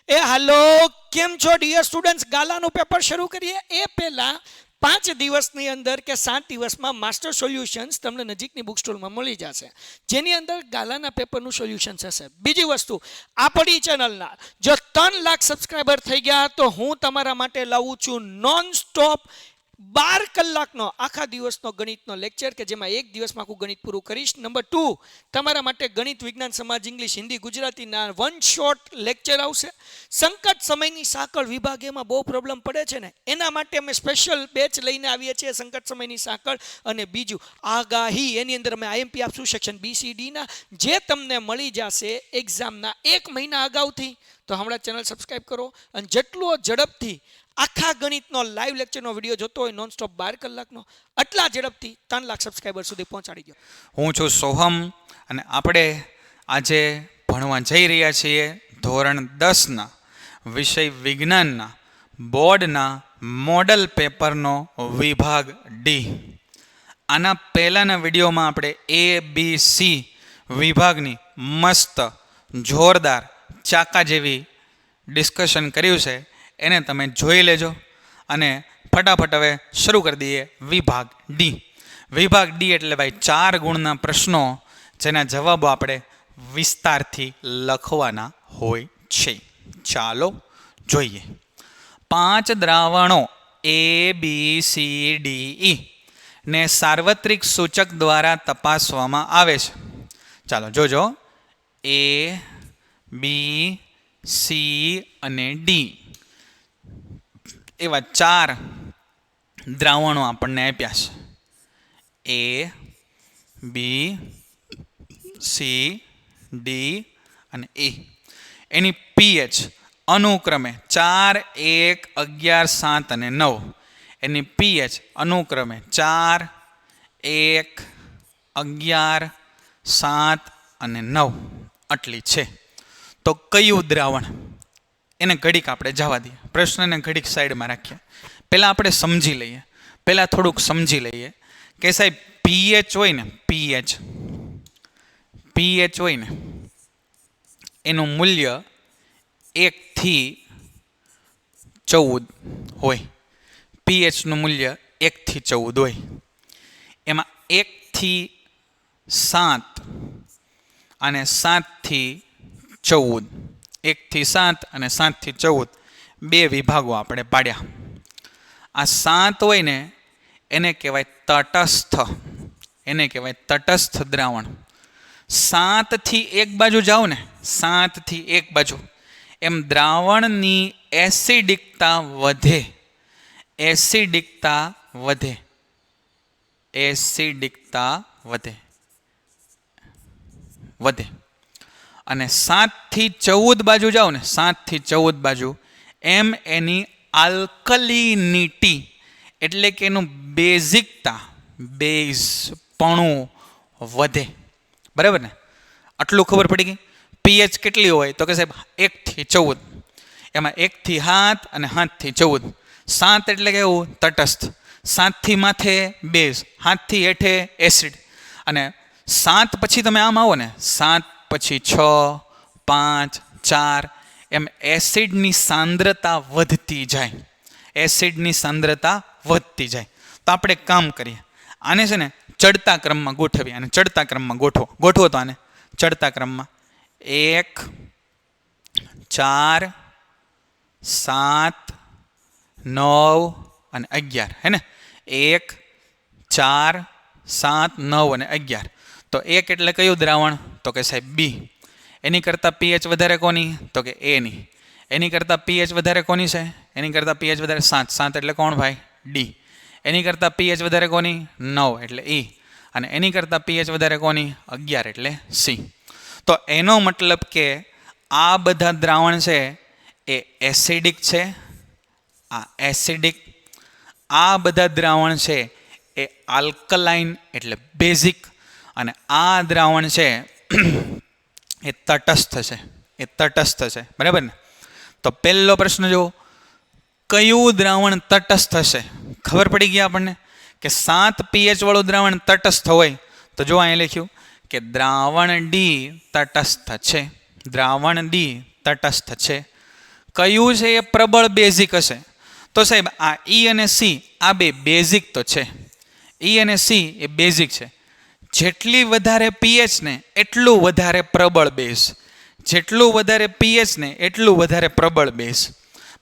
એ હાલો, કેમ છો dear students? ગાલાનું paper શરૂ કરીએ એ પહેલા 5 દિવસની અંદર કે 7 દિવસમાં માસ્ટર સોલ્યુશન્સ તમને નજીકની બુક સ્ટોરમાં મળી જશે, જેની અંદર ગાલાના પેપરનું સોલ્યુશન્સ હશે. બીજી વસ્તુ, આપણી ચેનલના જો 3 લાખ સબસ્ક્રાઈબર થઈ ગયા તો હું તમારા માટે લાવું છું નોન સ્ટોપ 12 કલાકનો આખા દિવસનો ગણિતનો લેક્ચર કે જેમાં એક દિવસમાં આખું ગણિત પૂરું કરીશ. નંબર 2, તમારા માટે ગણિત, વિજ્ઞાન, સમાજ, ઇંગ્લિશ, હિન્દી, ગુજરાતીના 1 શોર્ટ લેક્ચર આવશે. સંકટ સમયની સાંકળ વિભાગ, એમાં બહુ પ્રોબ્લેમ પડે છે ને, એના માટે અમે સ્પેશિયલ બેચ લઈને આવીએ છીએ, સંકટ સમયની સાંકળ. અને બીજું આગાહી, એની અંદર અમે આઈએમપી આપશું સેક્શન BCDના, જે તમને મળી જશે એક્ઝામના 1 મહિના અગાઉથી. તો હમણાં ચેનલ સબસ્ક્રાઈબ કરો અને જેટલો ઝડપથી આખા ગણિતનો લાઈવ લેક્ચરનો વિડીયો જોતો હોય નોન સ્ટોપ 12 કલાકનો, આટલા ઝડપથી 3 લાખ સબસ્ક્રાઈબર સુધી પહોંચાડી દો. હું છું સોહમ અને આપણે આજે ભણવા જઈ રહ્યા છીએ ધોરણ 10ના વિષય વિજ્ઞાનના બોર્ડના મોડલ પેપરનો વિભાગ ડી. આના પહેલાંના વિડીયોમાં આપણે ABC વિભાગની મસ્ત જોરદાર ચાકા જેવી ડિસ્કશન કર્યું છે, એને તમે જોઈ લેજો. અને ફટાફટ હવે શરૂ કરી દઈએ વિભાગ ડી. વિભાગ ડી એટલે ભાઈ 4 ગુણના પ્રશ્નો જેના જવાબો આપણે વિસ્તારથી લખવાના હોય છે. ચાલો જોઈએ. 5 દ્રાવણો ABCDE ને સાર્વત્રિક સૂચક દ્વારા તપાસવામાં આવે છે. ચાલો જોજો, A, B, C અને D એવા 4 દ્રાવણો આપણને આપ્યા છે. A, B, C, D અને E. એની pH અનુક્રમે 4, 1, 11, 7 અને 9. એની pH અનુક્રમે 4, 1, 11, 7 અને 9 આટલી છે. તો કયું દ્રાવણ, એને ઘડીક આપણે જવા દઈએ, પ્રશ્નને ઘડીક સાઈડમાં રાખીએ. પહેલાં આપણે સમજી લઈએ, પહેલાં થોડુંક સમજી લઈએ કે સાહેબ pH હોય ને, pH હોય ને એનું મૂલ્ય 1 થી 14 હોય. pHનું મૂલ્ય 1 થી 14 હોય. એમાં 1 થી 7 અને 7 થી 14, 1 થી 7 અને 7 થી 14 બે વિભાગો આપણે પાડ્યા. આ 7 હોય ને એને કહેવાય તટસ્થ, એને કહેવાય તટસ્થ દ્રાવણ. 7 થી એક બાજુ જાઓ ને, 7 થી એક બાજુ, એમ દ્રાવણની એસિડિકતા વધે, એસિડિકતા વધે, એસિડિકતા વધે વધે. અને 7 થી 14 બાજુ જાઓ ને, 7 થી 14 બાજુ, એમ એની આલ્કલિનિટી એટલે કે એનું બેઝિકતા, બેઝપણું વધે. બરાબર ને? આટલું ખબર પડી ગઈ. pH કેટલી હોય તો કે સાહેબ 1 થી 14, એમાં 1 થી 7 અને 7 થી 14. 7 એટલે કેવું? તટસ્થ. 7 થી માથે બેઝ, 7 થી હેઠે એસિડ. અને 7 પછી તમે આમ આવો ને, 7 પછી 6, 5, 4, એમ એસિડની સાંદ્રતા વધતી જાય, એસિડની સાંદ્રતા વધતી જાય. તો આપણે એક કામ કરીએ, આને છે ને ચડતા ક્રમમાં ગોઠવીએ. અને ચડતા ક્રમમાં ગોઠવો તો આને ચડતા ક્રમમાં 1, 4, 7, 9 અને 11, હે ને? 1, 4, 7, 9 અને 11. તો 1 એટલે કયું દ્રાવણ? તો કે સાહેબ B. એની કરતાં pH વધારે કોની? તો કે A ની. એની કરતાં pH વધારે કોની છે? એની કરતાં pH વધારે 7. 7 એટલે કોણ ભાઈ? D. એની કરતાં pH વધારે કોની? 9 એટલે E. અને એની કરતાં pH વધારે કોની? 11 એટલે C. તો એનો મતલબ કે આ બધા દ્રાવણ છે એ એસિડિક છે, આ એસિડિક. આ બધા દ્રાવણ છે એ આલ્કલાઇન એટલે બેઝિક. અને આ દ્રાવણ છે એ તટસ્થ છે, એ તટસ્થ છે. બરાબર ને? તો પહેલો પ્રશ્ન જુઓ, કયું દ્રાવણ તટસ્થ હશે? ખબર પડી ગઈ આપણને કે 7 pH વાળું દ્રાવણ તટસ્થ હોય. તો જો અહીં લખ્યું કે દ્રાવણ D તટસ્થ છે, દ્રાવણ D તટસ્થ છે. કયું છે એ પ્રબળ બેઝિક હશે? તો સાહેબ આ ઈ અને સી આ બે બેઝિક તો છે. ઈ અને સી એ બેઝિક છે. જેટલી વધારે પીએચ ને એટલું વધારે પ્રબળ બેઝ, જેટલું વધારે પીએચ ને એટલું વધારે પ્રબળ બેઝ.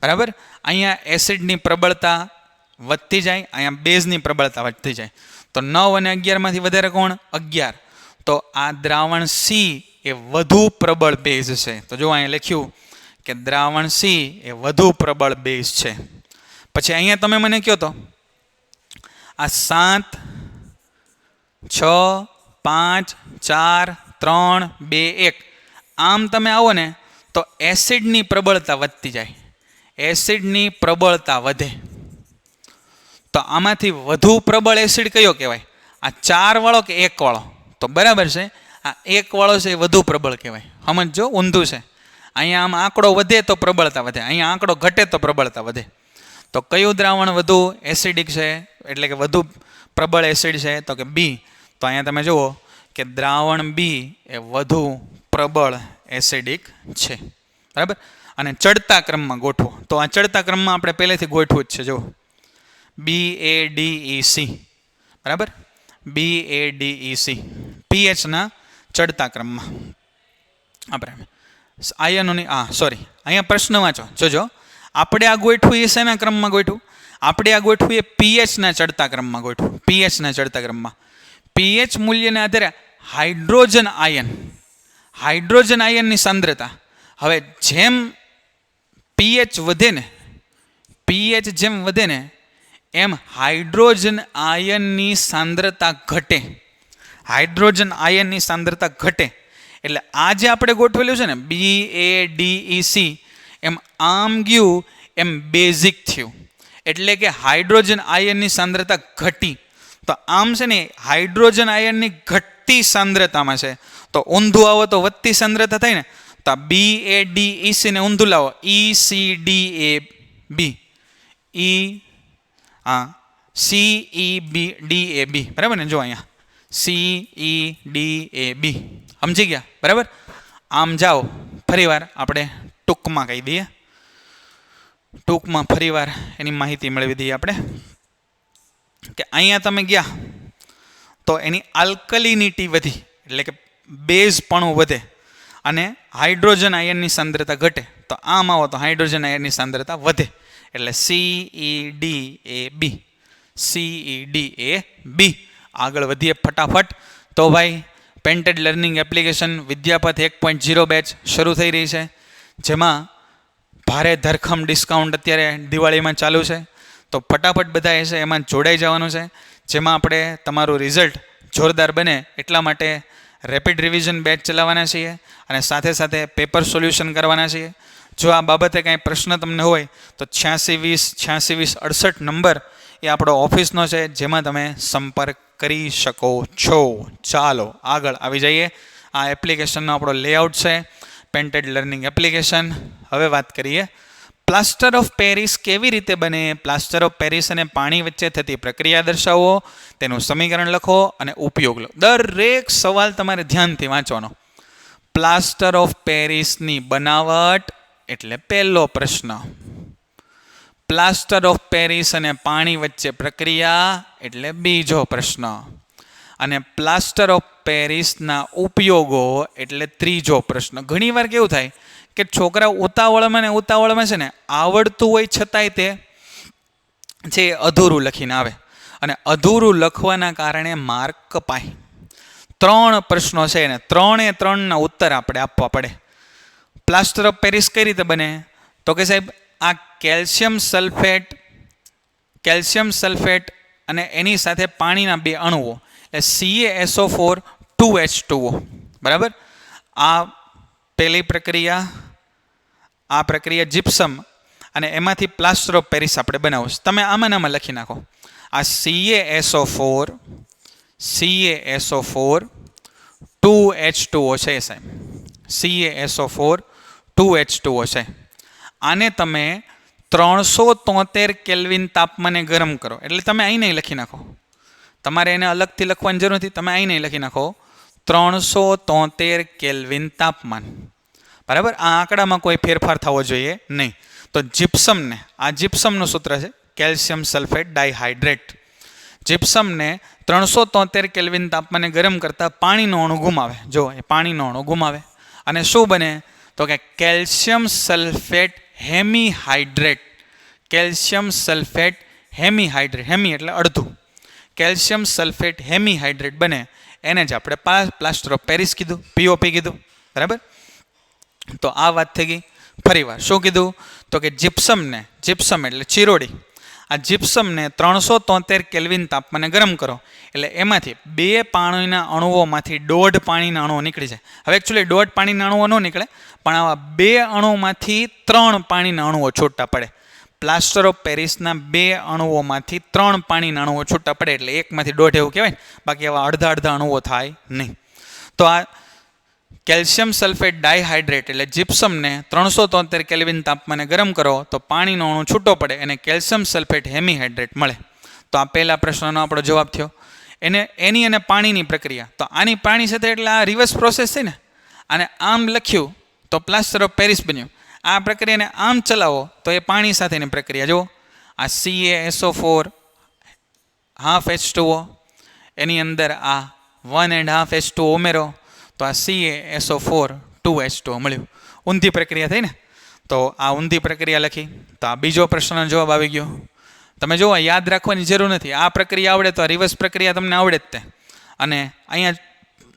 બરાબર. અહીંયા એસિડની પ્રબળતા વધતી જાય, અહીંયા બેઝની પ્રબળતા વધતી જાય. તો 9 અને 11માંથી વધારે કોણ? 11. તો આ દ્રાવણ સી એ વધુ પ્રબળ બેઝ છે. તો જો અહીંયા લખ્યું કે દ્રાવણ સી એ વધુ પ્રબળ બેઝ છે. પછી અહીંયા તમે મને કહો તો આ 7, 6, 5, 4, 3, 2, 1 આમ તમે આવો ને તો એસિડની પ્રબળતા વધતી જાય, એસિડની પ્રબળતા વધે. તો આમાંથી વધુ પ્રબળ એસિડ કયો કહેવાય? આ 4 વાળો કે 1 વાળો? તો બરાબર છે, આ 1 વાળો છે એ વધુ પ્રબળ કહેવાય. સમજો, ઊંધું છે. અહીંયા આમ આંકડો વધે તો પ્રબળતા વધે, અહીંયા આંકડો ઘટે તો પ્રબળતા વધે. તો કયું દ્રાવણ વધુ એસિડિક છે, એટલે કે વધુ પ્રબળ એસિડ છે? તો કે બી. તો અહીંયા તમે જુઓ કે દ્રાવણ બી એ વધુ પ્રબળ એસિડિક છે. બરાબર. અને ચડતા ક્રમમાં ગોઠવો. તો આ ચડતા ક્રમમાં આપણે પહેલેથી ગોઠવું જ છે. જુઓ BADEC. બરાબર. BADEC પીએચના ચડતા ક્રમમાં. આપણે આયનોની અહીંયા પ્રશ્ન વાંચો, જોજો. આપણે આ ગોઠવું એ શેના ક્રમમાં ગોઠવું? આપણે આ ગોઠવું એ પીએચના ચડતા ક્રમમાં ગોઠવું. પીએચના ચડતા ક્રમમાં પીએચ મૂલ્યને આધારે હાઇડ્રોજન આયનની સાંદ્રતા. હવે જેમ પીએચ વધે ને, પીએચ જેમ વધે ને એમ હાઇડ્રોજન આયનની સાંદ્રતા ઘટે. હાઇડ્રોજન આયનની સાંદ્રતા ઘટે. એટલે આ જે આપણે ગોઠવેલું છે ને BADEC, એમ આમ ગયું એમ બેઝિક થયું. એટલે કે હાઇડ્રોજન આયનની સાંદ્રતા ઘટી. તો આમ છે ને હાઇડ્રોજન આયનની ઘટતી સાંદ્રતામાં છે. તો ઊંધું આવો તો વધતી સાંદ્રતા થાય ને. તો BADEC ને ઊંધું લાવો, ECDAB, CEDAB. બરાબર ને? જો અહીંયા CEDAB. સમજી ગયા? બરાબર. આમ જાઓ, ફરીવાર આપણે ટૂંકમાં કહી દઈએ, ટૂંકમાં ફરીવાર એની માહિતી મેળવી દઈએ આપણે કે અહીંયા તમે ગયા તો એની આલ્કલિનિટી વધી, એટલે કે બેઝપણું વધે, અને હાઇડ્રોજન આયનની સાંદ્રતા ઘટે. તો આમ આવો તો હાઇડ્રોજન આયનની સાંદ્રતા વધે. એટલે CEDAB, CEDAB. આગળ વધીએ ફટાફટ. તો ભાઈ પેન્ટેડ લર્નિંગ એપ્લિકેશન વિદ્યાપથ 1.0 બેચ શરૂ થઈ રહી છે, જેમાં ભારે ધરખમ ડિસ્કાઉન્ટ અત્યારે દિવાળીમાં ચાલુ છે. તો ફટાફટ બધા છે એમાં જોડાઈ જવાનું છે, જેમાં આપણે તમારું રિઝલ્ટ જોરદાર બને એટલા માટે રેપિડ રિવિઝન બેચ ચલાવવાના છીએ અને સાથે સાથે પેપર સોલ્યુશન કરવાના છીએ. જો આ બાબતે કાંઈ પ્રશ્ન તમને હોય તો 8620 નંબર એ આપણો ઓફિસનો છે, જેમાં તમે સંપર્ક કરી શકો છો. ચાલો આગળ આવી જઈએ. આ એપ્લિકેશનનો આપણો લેઆઉટ છે, પેન્ટેડ લર્નિંગ એપ્લિકેશન. હવે વાત કરીએ પ્લાસ્ટર ઓફ પેરિસ કેવી રીતે બને. પ્લાસ્ટર ઓફ પેરિસ અને પાણી વચ્ચે થતી પ્રક્રિયા દર્શાવો, તેનું સમીકરણ લખો અને ઉપયોગ લો. દરેક સવાલ તમારે ધ્યાનથી વાંચવાનો. પ્લાસ્ટર ઓફ પેરિસની બનાવટ એટલે પહેલો પ્રશ્ન. પ્લાસ્ટર ઓફ પેરિસ અને પાણી વચ્ચે પ્રક્રિયા એટલે બીજો પ્રશ્ન. અને પ્લાસ્ટર ઓફ પેરિસના ઉપયોગો એટલે ત્રીજો પ્રશ્ન. ઘણીવાર કેવું થાય કે છોકરા ઉતાવળમાં છે ને આવડતું હોય છતાંય તે જે અધૂરું લખીને આવે, અને અધૂરું લખવાના કારણે માર્ક કપાય. 3 પ્રશ્નો છે ને 3ના ઉત્તર આપણે આપવા પડે. પ્લાસ્ટર ઓફ પેરિસ કઈ રીતે બને? તો કે સાહેબ આ કેલ્શિયમ સલ્ફેટ અને એની સાથે પાણીના 2 અણુઓ એટલે CaSO4 2H2O. બરાબર. આ પહેલી પ્રક્રિયા, આ પ્રક્રિયા જીપ્સમ, અને એમાંથી પ્લાસ્ટર ઓફ પેરિસ આપણે બનાવશું. તમે આમાં લખી નાખો. આ CaSO4 2H2O છે સાહેબ. CaSO4 2H2O છે. આને તમે 373 કેલ્વિન તાપમાને ગરમ કરો. એટલે તમે અહીં નહીં લખી નાખો, તમારે એને અલગથી લખવાની જરૂર નથી. તમે અહીં નહીં લખી નાખો 373 કેલ્વિન તાપમાન. બરાબર, આ આંકડામાં કોઈ ફેરફાર થવો જોઈએ નહીં. તો જીપ્સમને, આ જીપ્સમનું સૂત્ર છે કેલ્શિયમ સલ્ફેટ ડાયહાઇડ્રેટ. જીપ્સમને 373 કેલ્વિન તાપમાને ગરમ કરતાં પાણીનો અણુ ગુમાવે. જો એ પાણીનો અણુ ગુમાવે અને શું બને તો કે calcium sulphate hemihydrate. Calcium sulphate hemihydrate, hemi એટલે અડધું, કેલ્શિયમ સલ્ફેટ હેમીહાઇડ્રેટ બને. એને જ આપણે પ્લાસ્ટર ઓફ પેરિસ કીધું, પીઓપી કીધું. બરાબર, તો આ વાત થઈ ગઈ. ફરીવાર શું કીધું તો કે જીપ્સમને, જીપ્સમ એટલે ચિરોડી, આ જીપ્સમને 373 કેલ્વિન તાપમાને ગરમ કરો એટલે એમાંથી 2 પાણીના અણુઓમાંથી 1.5 પાણીના અણુઓ નીકળી જાય. હવે એકચ્યુઅલી 1.5 પાણીના અણુઓ ન નીકળે, પણ આવા 2 અણુમાંથી 3 પાણીના અણુઓ છૂટા પડે. પ્લાસ્ટર ઓફ પેરિસના 2 અણુઓમાંથી 3 પાણીના અણુઓ છૂટા પડે એટલે એકમાંથી 1.5 એવું કહેવાય. બાકી આવા અડધા અડધા અણુઓ થાય નહીં. તો આ કેલ્શિયમ સલ્ફેટ ડાયહાઇડ્રેટ એટલે જીપ્સમને 373 કેલ્વિન તાપમાને ગરમ કરો તો પાણીનો અણુ છૂટો પડે અને કેલ્શિયમ સલ્ફેટ હેમીહાઇડ્રેટ મળે. તો આ પહેલા પ્રશ્નનો આપણો જવાબ થયો. એની અને પાણીની પ્રક્રિયા, તો આની પાણી સાથે એટલે આ રિવર્સ પ્રોસેસ થઈ ને, અને આમ લખ્યું તો પ્લાસ્ટર ઓફ પેરિસ બન્યું. આ પ્રક્રિયાને આમ ચલાવો તો એ પાણી સાથેની પ્રક્રિયા. જુઓ, આ CaSO4 હાફ H2O, એની અંદર આ 1.5 H2O ઉમેરો તો આ CaSO4 2H2O મળ્યું. ઊંધી પ્રક્રિયા થઈ ને, તો આ ઊંધી પ્રક્રિયા લખી. તો આ બીજો પ્રશ્નનો જવાબ આવી ગયો. તમે જુઓ, યાદ રાખવાની જરૂર નથી, આ પ્રક્રિયા આવડે તો આ રિવર્સ પ્રક્રિયા તમને આવડે જ તે. અને અહીંયા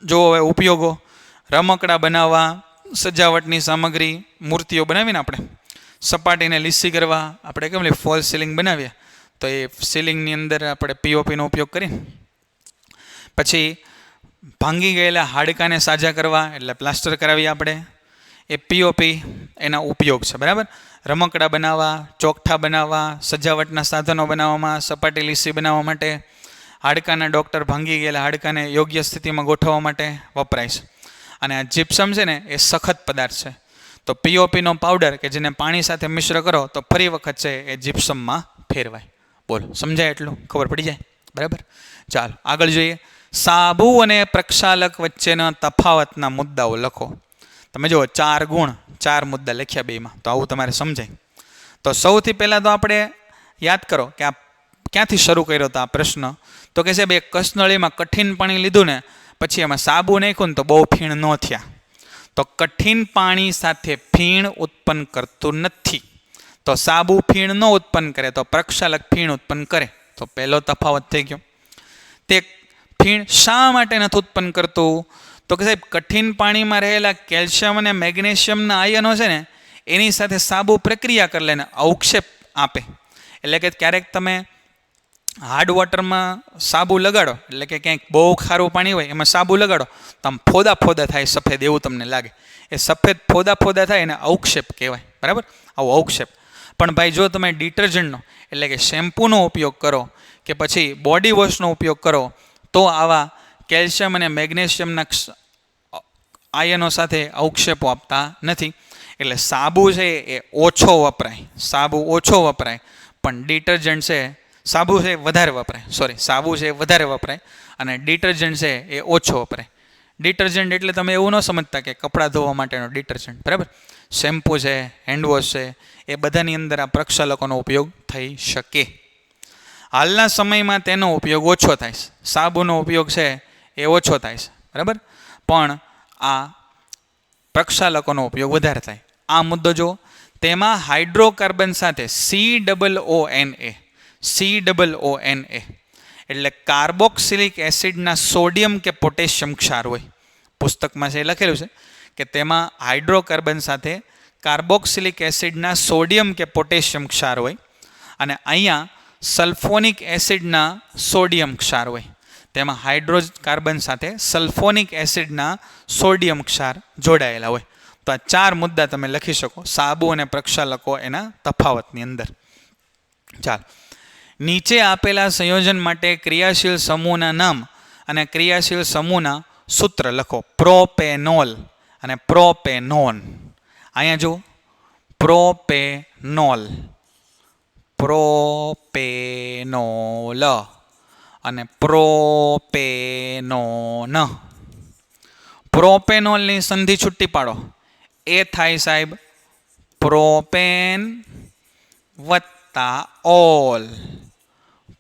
જુઓ હવે ઉપયોગો, રમકડા બનાવવા, સજાવટની સામગ્રી, મૂર્તિઓ બનાવીને આપણે સપાટીને લીસી કરવા, આપણે કેમ ફોલ સીલિંગ બનાવીએ તો એ સીલિંગની અંદર આપણે પીઓપીનો ઉપયોગ કરીએ. પછી ભાંગી ગયેલા હાડકાને સાજા કરવા એટલે પ્લાસ્ટર કરાવીએ આપણે, એ પીઓપી એના ઉપયોગ છે. બરાબર, રમકડા બનાવવા, ચોકઠા બનાવવા, સજાવટના સાધનો બનાવવામાં, સપાટી લીસી બનાવવા માટે, હાડકાના ડૉક્ટર ભાંગી ગયેલા હાડકાને યોગ્ય સ્થિતિમાં ગોઠવવા માટે વપરાય છે. અને આ જીપ્સમ છે ને એ સખત પદાર્થ છે. તો પીઓપીનો પાવડર કે જેને પાણી સાથે મિશ્ર કરો તો ફરી વખત છે એ જીપ્સમમાં ફેરવાય. બોલો, સમજાય એટલું? ખબર પડી જાય? બરાબર, ચાલો આગળ જોઈએ. સાબુ અને પ્રક્ષાલક વચ્ચેના તફાવતના મુદ્દાઓ લખો. તમે જુઓ, 4 ગુણ 4 મુદ્દા લખ્યા બેમાં, તો આવું તમારે સમજાય. તો સૌથી પહેલાં તો આપણે યાદ કરો કે આ ક્યાંથી શરૂ કર્યો હતો આ પ્રશ્ન. તો કે સાહેબ, એક કસનળીમાં કઠિન પાણી લીધું ને પછી એમાં સાબુ નાખ્યું ને તો બહુ ફીણ ન થયા. તો કઠિન પાણી સાથે ફીણ ઉત્પન્ન કરતું નથી. તો સાબુ ફીણ ન ઉત્પન્ન કરે તો પ્રક્ષાલક ફીણ ઉત્પન્ન કરે. તો પહેલો તફાવત થઈ ગયો. તે ફીણ શા માટે નથી ઉત્પન્ન કરતું? તો કે સાહેબ, કઠિન પાણીમાં રહેલા કેલ્શિયમ અને મેગ્નેશિયમના આયનો છે ને એની સાથે સાબુ પ્રક્રિયા કરી લઈને અવક્ષેપ આપે. એટલે કે ક્યારેક તમે હાર્ડ વોટરમાં સાબુ લગાડો, એટલે કે ક્યાંક બહુ ખારું પાણી હોય એમાં સાબુ લગાડો તો આમ ફોદા ફોદા થાય સફેદ, એવું તમને લાગે. એ સફેદ ફોદા ફોદા થાય એને અવક્ષેપ કહેવાય. બરાબર, આવો અવક્ષેપ. પણ ભાઈ, જો તમે ડિટર્જન્ટનો એટલે કે શેમ્પૂનો ઉપયોગ કરો કે પછી બોડી વોશનો ઉપયોગ કરો તો આવા કેલ્શિયમ અને મેગ્નેશિયમના આયનો સાથે અવક્ષેપો આપતા નથી. એટલે સાબુ છે એ ઓછો વપરાય, સાબુ ઓછો વપરાય, પણ ડિટર્જન્ટ છે, સાબુ છે વધારે વપરાય, સાબુ છે વધારે વપરાય અને ડિટર્જન્ટ છે એ ઓછો વપરાય. ડિટર્જન્ટ એટલે તમે એવું ન સમજતા કે કપડાં ધોવા માટેનો ડિટર્જન્ટ. બરાબર, શેમ્પૂ છે, હેન્ડવોશ છે, એ બધાની અંદર આ પ્રક્ષાલકોનો ઉપયોગ થઈ શકે. હાલના સમયમાં તેનો ઉપયોગ ઓછો થાય છે, સાબુનો ઉપયોગ છે એ ઓછો થાય છે. બરાબર, પણ આ પ્રક્ષાલકોનો ઉપયોગ વધારે થાય. આ મુદ્દો જો, તેમાં હાઇડ્રોકાર્બન સાથે COONA એટલે કાર્બોક્સિલિક એસિડના સોડિયમ કે પોટેશિયમ ક્ષાર હોય. પુસ્તકમાં છે એ લખેલું છે કે તેમાં હાઇડ્રોકાર્બન સાથે કાર્બોક્સિલિક એસિડના સોડિયમ કે પોટેશિયમ ક્ષાર હોય અને અહીંયા સલ્ફોનિક એસિડના સોડિયમ ક્ષાર હોય. તેમાં હાઇડ્રોકાર્બન સાથે સલ્ફોનિક એસિડના સોડિયમ ક્ષાર જોડાયેલા હોય. તો આ 4 મુદ્દા તમે લખી શકો સાબુ અને પ્રક્ષાલકો એના તફાવતની અંદર. ચાલો, નીચે આપેલા સંયોજન માટે ક્રિયાશીલ સમૂહના નામ અને ક્રિયાશીલ સમૂહના સૂત્ર લખો. પ્રોપેનોલ અને પ્રોપેનોન. અહીંયા જો, પ્રોપેનોલ, પ્રોપેનોલ અને પ્રોપેનોન. પ્રોપેનોલની સંધિ છૂટી પાડો. એ થાય સાહેબ પ્રોપેન વત્તા ઓલ.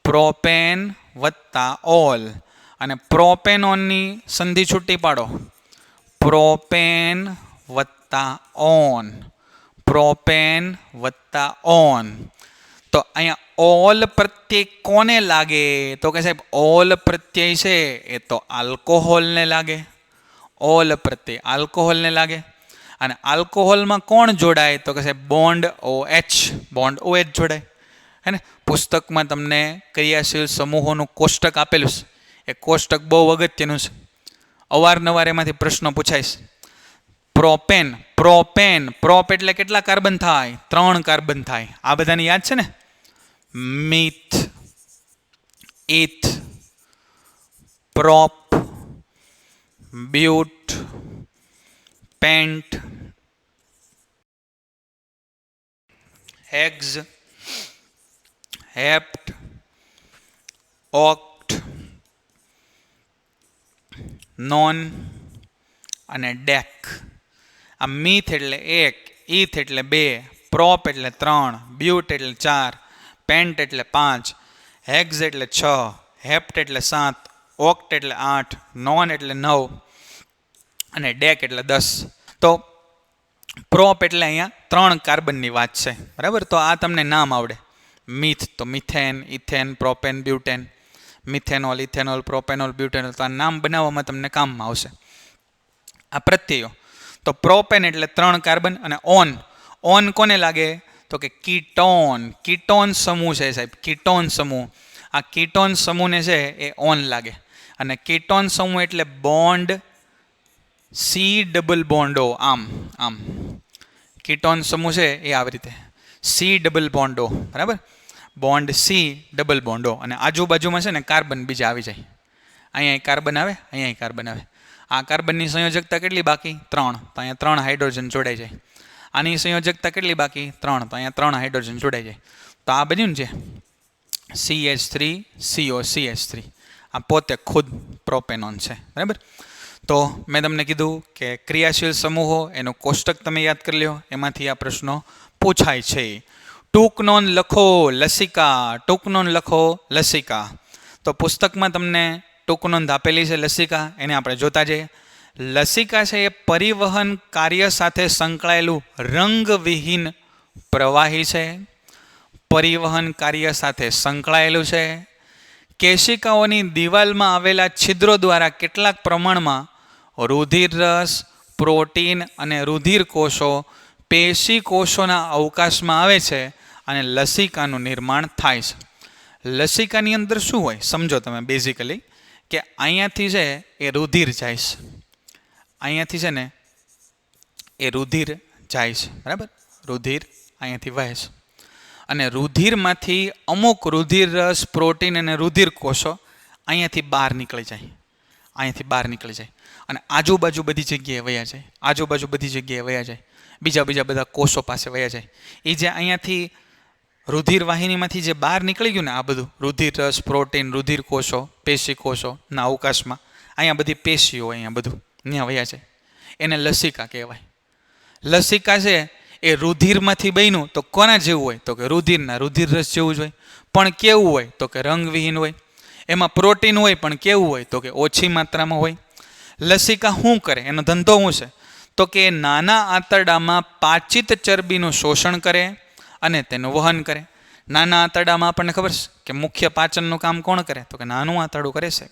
પ્રોપેન વત્તા ઓલ. અને પ્રોપેનોનની સંધિ છૂટી પાડો. પ્રોપેન વત્તા ઓન. પ્રોપેન વત્તા ઓન. તો અહીંયા ઓલ પ્રત્યય કોને લાગે? તો કે સાહેબ ઓલ પ્રત્યય છે એ તો આલ્કોહોલને લાગે. ઓલ પ્રત્યય આલ્કોહોલને લાગે. અને આલ્કોહોલમાં કોણ જોડાય? તો કે સાહેબ બોન્ડ OH. બોન્ડ OH જોડાય. હે ને? પુસ્તકમાં તમને ક્રિયાશીલ સમૂહોનું કોષ્ટક આપેલું છે. એ કોષ્ટક બહુ અગત્યનું છે. અવારનવાર એમાંથી પ્રશ્નો પૂછાય છે. પ્રોપેન પ્રોપેન પ્રોપ એટલે કેટલા કાર્બન થાય? 3 કાર્બન થાય. આ બધાને યાદ છે ને? Meth, eth, prop, but, pent, hex, hept, oct, non અને ડેક. આ મીથ એટલે 1, ઇથ એટલે 2, પ્રોપ એટલે 3, બ્યુટ એટલે 4, પેન્ટ એટલે 5, હેક્સ એટલે 6, હેપ્ટ એટલે 7, ઓક્ટ એટલે 8, નોન એટલે 9 અને ડેક એટલે 10. તો પ્રોપ એટલે અહીંયા 3 કાર્બનની વાત છે. બરાબર? તો આ તમને નામ આવડે. મિથ તો methane, ethane, propane, butane. Methanol, ethanol, propanol, butanol. તો આ નામ બનાવવામાં તમને કામમાં આવશે. આ પ્રત્યયો તો પ્રોપેન એટલે 3 કાર્બન અને ઓન. ઓન કોને લાગે? તો કે કીટોન. કીટોન સમૂહ છે સાહેબ. કીટોન સમૂહ. આ કીટોન સમૂહને છે એ ઓન લાગે. અને કીટોન સમૂહ એટલે bond C double bond O. આમ આમ કીટોન સમૂહ છે એ આવી રીતે સી ડબલ બોન્ડ ઓ. બરાબર? Bond C double bond O. અને આજુબાજુમાં છે ને કાર્બન બીજા આવી જાય. અહીંયા કાર્બન આવે, અહીંયા કાર્બન આવે. આ કાર્બનની સંયોજકતા કેટલી બાકી? 3. તો અહીંયા 3 હાઇડ્રોજન જોડાઈ જાય. આની સંયોજકતા કેટલી બાકી? 3. તો અહીંયા 3 હાઇડ્રોજન જોડાઈ જાય. તો આ બન્યું ને છે CH3COCH3. આ પોતે ખુદ પ્રોપેનોન છે. બરાબર? તો મેં તમને કીધું કે ક્રિયાશીલ સમૂહો એનું કોષ્ટક તમે યાદ કરી લો. એમાંથી આ પ્રશ્નો પૂછાય છે. ટૂંક નોંધ લખો લસિકા. ટૂંક નોંધ લખો લસિકા. તો પુસ્તકમાં તમને ટૂંક નોંધ આપેલી છે લસિકા. એને આપણે જોતા જઈએ. લસિકા છે એ પરિવહન કાર્ય સાથે સંકળાયેલું રંગવિહીન પ્રવાહી છે. પરિવહન કાર્ય સાથે સંકળાયેલું છે. કેશિકાઓની દિવાલમાં આવેલા છિદ્રો દ્વારા કેટલાક પ્રમાણમાં રુધિર રસ, પ્રોટીન અને રુધિર કોષો પેશી કોષોના અવકાશમાં આવે છે અને લસિકાનું નિર્માણ થાય છે. લસિકાની અંદર શું હોય સમજો તમે. બેઝિકલી કે અહીંયાથી છે એ રુધિર જાય છે. અહીંયાથી છે ને એ રુધિર જાય છે. બરાબર? રુધિર અહીંયાથી વહે છે. અને રુધિરમાંથી અમુક રુધિર રસ, પ્રોટીન અને રુધિર કોષો અહીંયાથી બહાર નીકળી જાય. અહીંયાથી બહાર નીકળી જાય અને આજુબાજુ બધી જગ્યાએ વયા જાય. આજુબાજુ બધી જગ્યાએ વયા જાય. બીજા બધા કોષો પાસે વયા જાય. એ જે અહીંયાથી રુધિર વાહિનીમાંથી જે બહાર નીકળી ગયું ને આ બધું રુધિર રસ, પ્રોટીન, રુધિર કોષો, પેશી કોષોના અવકાશમાં અહીંયા બધી પેશીઓ અહીંયા બધું ત્યાં વયા જાય. એને લસિકા કહેવાય. લસિકા છે એ રુધિરમાંથી બન્યું તો કોના જેવું હોય? તો કે રુધિરના રુધિર રસ જેવું જ હોય. પણ કેવું હોય? તો કે રંગવિહીન હોય. એમાં પ્રોટીન હોય પણ કેવું હોય? તો કે ઓછી માત્રામાં હોય. લસિકા શું કરે? એનો ધંધો શું છે? તો કે નાના આંતરડામાં પાચિત ચરબીનું શોષણ કરે અને તેનું વહન કરે. નાના આંતરડામાં આપણને ખબર છે કે મુખ્ય પાચનનું કામ કોણ કરે? તો કે નાનું આંતરડું કરે છે.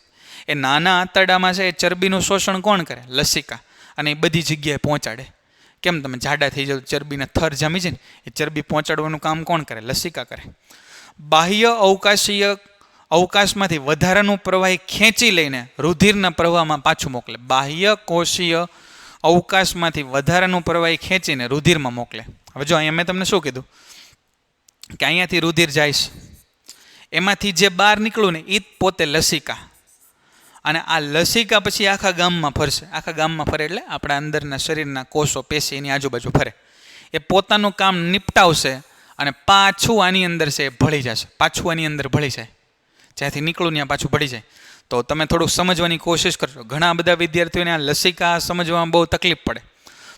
એ નાના આંતરડામાં છે એ ચરબીનું શોષણ કોણ કરે? લસિકા. અને એ બધી જગ્યાએ પહોંચાડે. કેમ તમે જાડા થઈ જાવ, ચરબીના થર જામી છે ને, એ ચરબી પહોંચાડવાનું કામ કોણ કરે? લસિકા કરે. બાહ્ય અવકાશમાંથી વધારાનું પ્રવાહી ખેંચી લઈને રુધિરના પ્રવાહમાં પાછું મોકલે. બાહ્ય કોષીય અવકાશમાંથી વધારાનું પ્રવાહી ખેંચીને રુધિરમાં મોકલે. હવે જો અહીંયા મેં તમને શું કીધું કે અહીંયાથી રુધિર જાય છે. એમાંથી જે બહાર નીકળ્યું ને એ જ પોતે લસિકા. અને આ લસિકા પછી આખા ગામમાં ફરશે. આખા ગામમાં ફરે એટલે આપણા અંદરના શરીરના કોષો, પેશી એની આજુબાજુ ફરે. એ પોતાનું કામ નિપટાવશે અને પાછું આની અંદર છે એ ભળી જશે. પાછું આની અંદર ભળી જાય. જ્યાંથી નીકળું ત્યાં પાછું ભળી જાય. તો તમે થોડુંક સમજવાની કોશિશ કરજો. ઘણા બધા વિદ્યાર્થીઓને આ લસિકા સમજવામાં બહુ તકલીફ પડે.